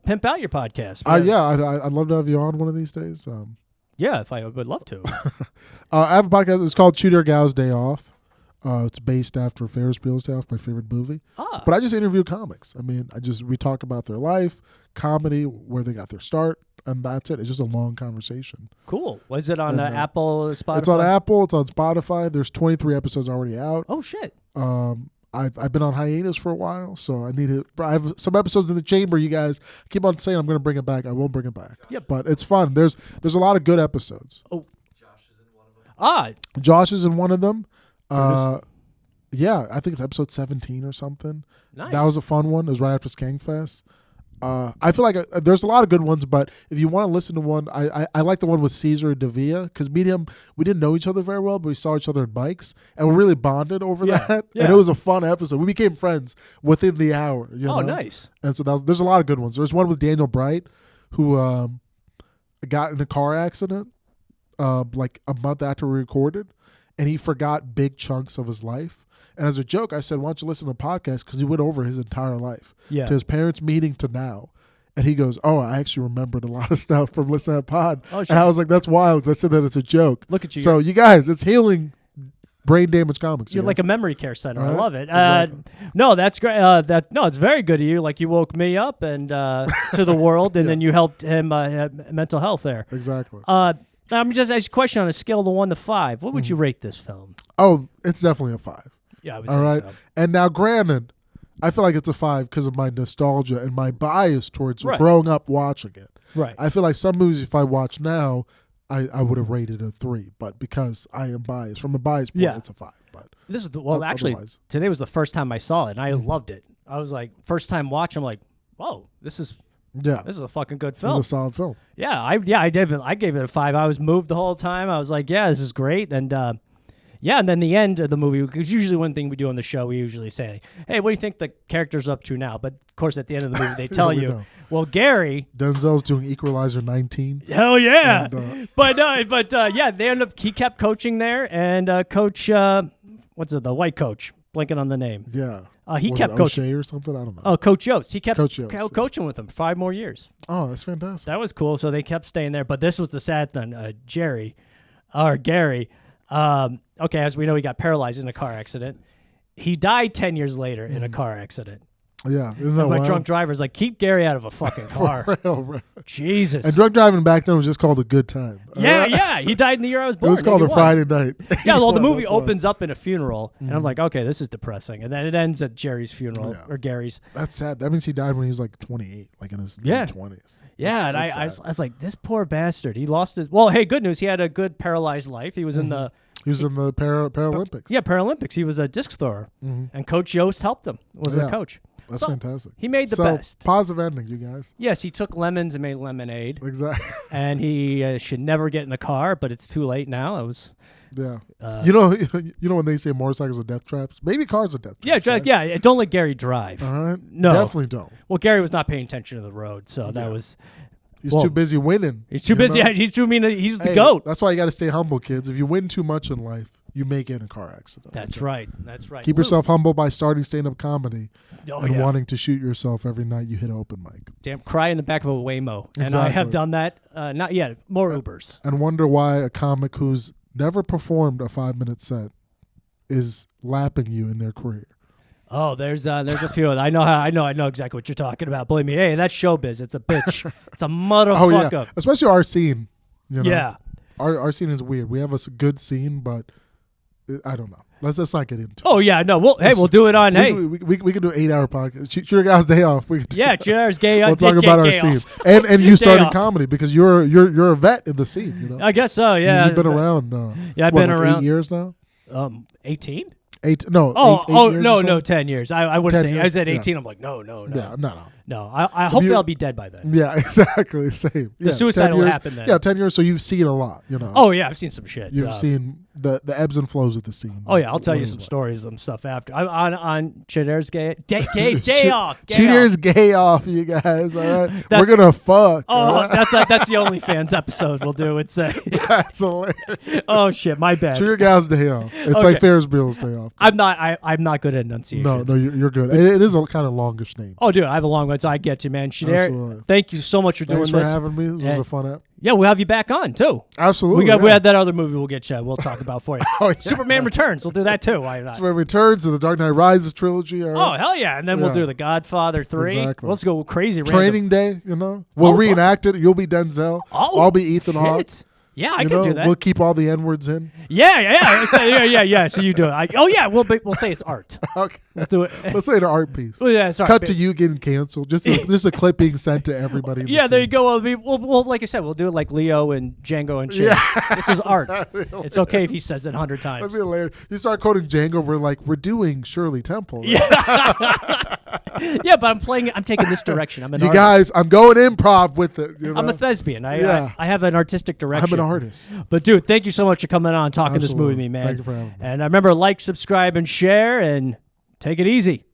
pimp out your podcast. I'd love to have you on one of these days. Yeah, if I would love to. I have a podcast. It's called Chudier Gew's Day Off. It's based after Ferris Bueller's Day Off, my favorite movie. But I just interview comics. I mean, we talk about their life, comedy, where they got their start, and that's it. It's just a long conversation. Cool. Was it on Apple, Spotify? It's on Apple. It's on Spotify. There's 23 episodes already out. Oh, shit. I've been on hiatus for a while, so I have some episodes in the chamber. You guys keep on saying I'm going to bring it back. I won't bring it back. Yep. But it's fun. There's a lot of good episodes. Oh. Josh is in one of them. Josh is in one of them. Yeah, I think it's episode 17 or something. Nice. That was a fun one. It was right after Skankfest. I feel like there's a lot of good ones, but if you want to listen to one, I like the one with Caesar Davia because we didn't know each other very well, but we saw each other in bikes and we really bonded over that. Yeah. And it was a fun episode. We became friends within the hour. Oh, nice. And so there's a lot of good ones. There's one with Daniel Bright who got in a car accident like a month after we recorded, and he forgot big chunks of his life. And as a joke, I said, why don't you listen to the podcast? Because he went over his entire life. Yeah. To his parents' meeting to now. And he goes, I actually remembered a lot of stuff from listening to that pod. Oh, and I was like, that's wild. I said that it's a joke. Look at you. So you guys, it's healing brain damage comics. You're like a memory care center. Right? I love it. Exactly. No, that's great. It's very good of you. Like you woke me up and to the world, and then you helped him mental health there. Exactly. I'm just asking a question on a scale of 1 to 5. What would you rate this film? Oh, it's definitely a 5. Yeah, I would say so. And now, granted, I feel like it's a 5 because of my nostalgia and my bias towards growing up watching it. Right. I feel like some movies, if I watch now, I would have rated a 3. But because I am biased, from a bias point, it's a 5. But this is today was the first time I saw it, and I loved it. I was like, first time watch, I'm like, whoa, this is a fucking good film. It's a solid film. Yeah, I gave it a 5. I was moved the whole time. I was like, yeah, this is great, and and then the end of the movie, because usually one thing we do on the show, we usually say, hey, what do you think the character's up to now? But, of course, at the end of the movie, they tell you, know. Well, Gary. Denzel's doing Equalizer 19. Hell yeah. And, he kept coaching there, and Coach, the white coach, blanking on the name. Yeah. He kept coaching. O'Shea or something? I don't know. Oh, Coach Yost. He kept coaching with him for 5 more years. Oh, that's fantastic. That was cool. So they kept staying there. But this was the sad thing. Gary, as we know, he got paralyzed in a car accident. He died 10 years later in a car accident. Yeah, isn't that wild? My drunk driver's like, keep Gary out of a fucking car. For real, bro. Jesus. And drunk driving back then was just called a good time. Yeah. He died in the year I was born. It was called 81. A Friday night. Yeah, well, the movie opens up in a funeral, and I'm like, okay, this is depressing. And then it ends at Jerry's funeral, or Gary's. That's sad. That means he died when he was like 28, like in his late 20s. Yeah, and I was like, this poor bastard. He lost his. Well, hey, good news. He had a good paralyzed life. He was in the. He was in the Paralympics. Yeah, Paralympics. He was a disc thrower, and Coach Yost helped him. Was the coach. That's fantastic. He made the best. Positive ending, you guys. Yes, he took lemons and made lemonade. Exactly. And he should never get in a car, but it's too late now. It was. Yeah. You know when they say motorcycles are death traps? Maybe cars are death traps. Yeah, right? Don't let Gary drive. All right. No. Definitely don't. Well, Gary was not paying attention to the road, so that was. He's too busy winning. He's too busy. Know? He's too mean. He's the GOAT. That's why you got to stay humble, kids. If you win too much in life, you may get in a car accident. That's right. Keep yourself humble by starting stand-up comedy and wanting to shoot yourself every night you hit an open mic. Damn, cry in the back of a Waymo. Exactly. And I have done that. Not yet. More Ubers. And wonder why a comic who's never performed a 5-minute set is lapping you in their career. Oh, there's a few. I know exactly what you're talking about. Believe me. Hey, that's showbiz. It's a bitch. It's a motherfucker. Oh, yeah. Especially our scene. You know? Yeah. Our scene is weird. We have a good scene, but I don't know. Let's not get into it. Oh yeah, no. We'll do it on. We can do an 8-hour podcast. Chudier Guy's day off. Chudier's gay. We'll talk about our scene and you started comedy because you're a vet in the scene. You know. I guess so. Yeah. You've been around. I've been around 8 years now. 18. 8 no. Oh 8 years no, 10 years. I wouldn't say. Years? I said 18. Yeah. I'm like no. Yeah, no. No, I hopefully I'll be dead by then. Yeah, exactly. Same. The suicide will happen then. Yeah, 10 years. So you've seen a lot, you know. Oh yeah, I've seen some shit. You've seen the ebbs and flows of the scene. Oh yeah, I'll tell you some stories, some stuff after. I'm on Chudier's day off. Chudier's gay off, you guys. All right, we're gonna fuck. Oh, right? that's the OnlyFans episode we'll do. It's that's hilarious. Oh shit, my bad. Chudier Guy's day off. It's like Ferris Bueller's day off. I'm not good at enunciation. No, you're good. It is a kind of longish name. Oh, dude, I have a long one, so I get you, man. Chudier, thank you so much for doing this. Thanks for having me. This was a fun app. Yeah, we'll have you back on too. Absolutely. We had that other movie we'll get you. We'll talk about for you. Oh, yeah. Superman Returns. We'll do that too. Why not? Superman Returns and the Dark Knight Rises trilogy. All right. Oh hell yeah! And then we'll do The Godfather 3. Exactly. Let's go crazy. Training Day. You know, we'll reenact it. You'll be Denzel. I'll be Ethan Hawke. Yeah, I can do that. We'll keep all the N-words in. Yeah. So you do it. We'll say it's art. Okay. We'll do it. Let's say an art piece. Well, yeah, it's art. Cut to you getting canceled. Just a clip being sent to everybody. Yeah, there you go. We'll like I said, we'll do it like Leo and Django and shit. Yeah. This is art. It's okay if he says it 100 times. That'd be hilarious. You start quoting Django, we're doing Shirley Temple. Right? Yeah. Yeah, but I'm taking this direction. I'm an artist. Guys, I'm going improv with it. You know? I'm a thespian. I have an artistic direction. I'm an artist. But dude, thank you so much for coming on and talking this movie with me, man. Thank you for having me. And remember, like, subscribe, and share, and take it easy.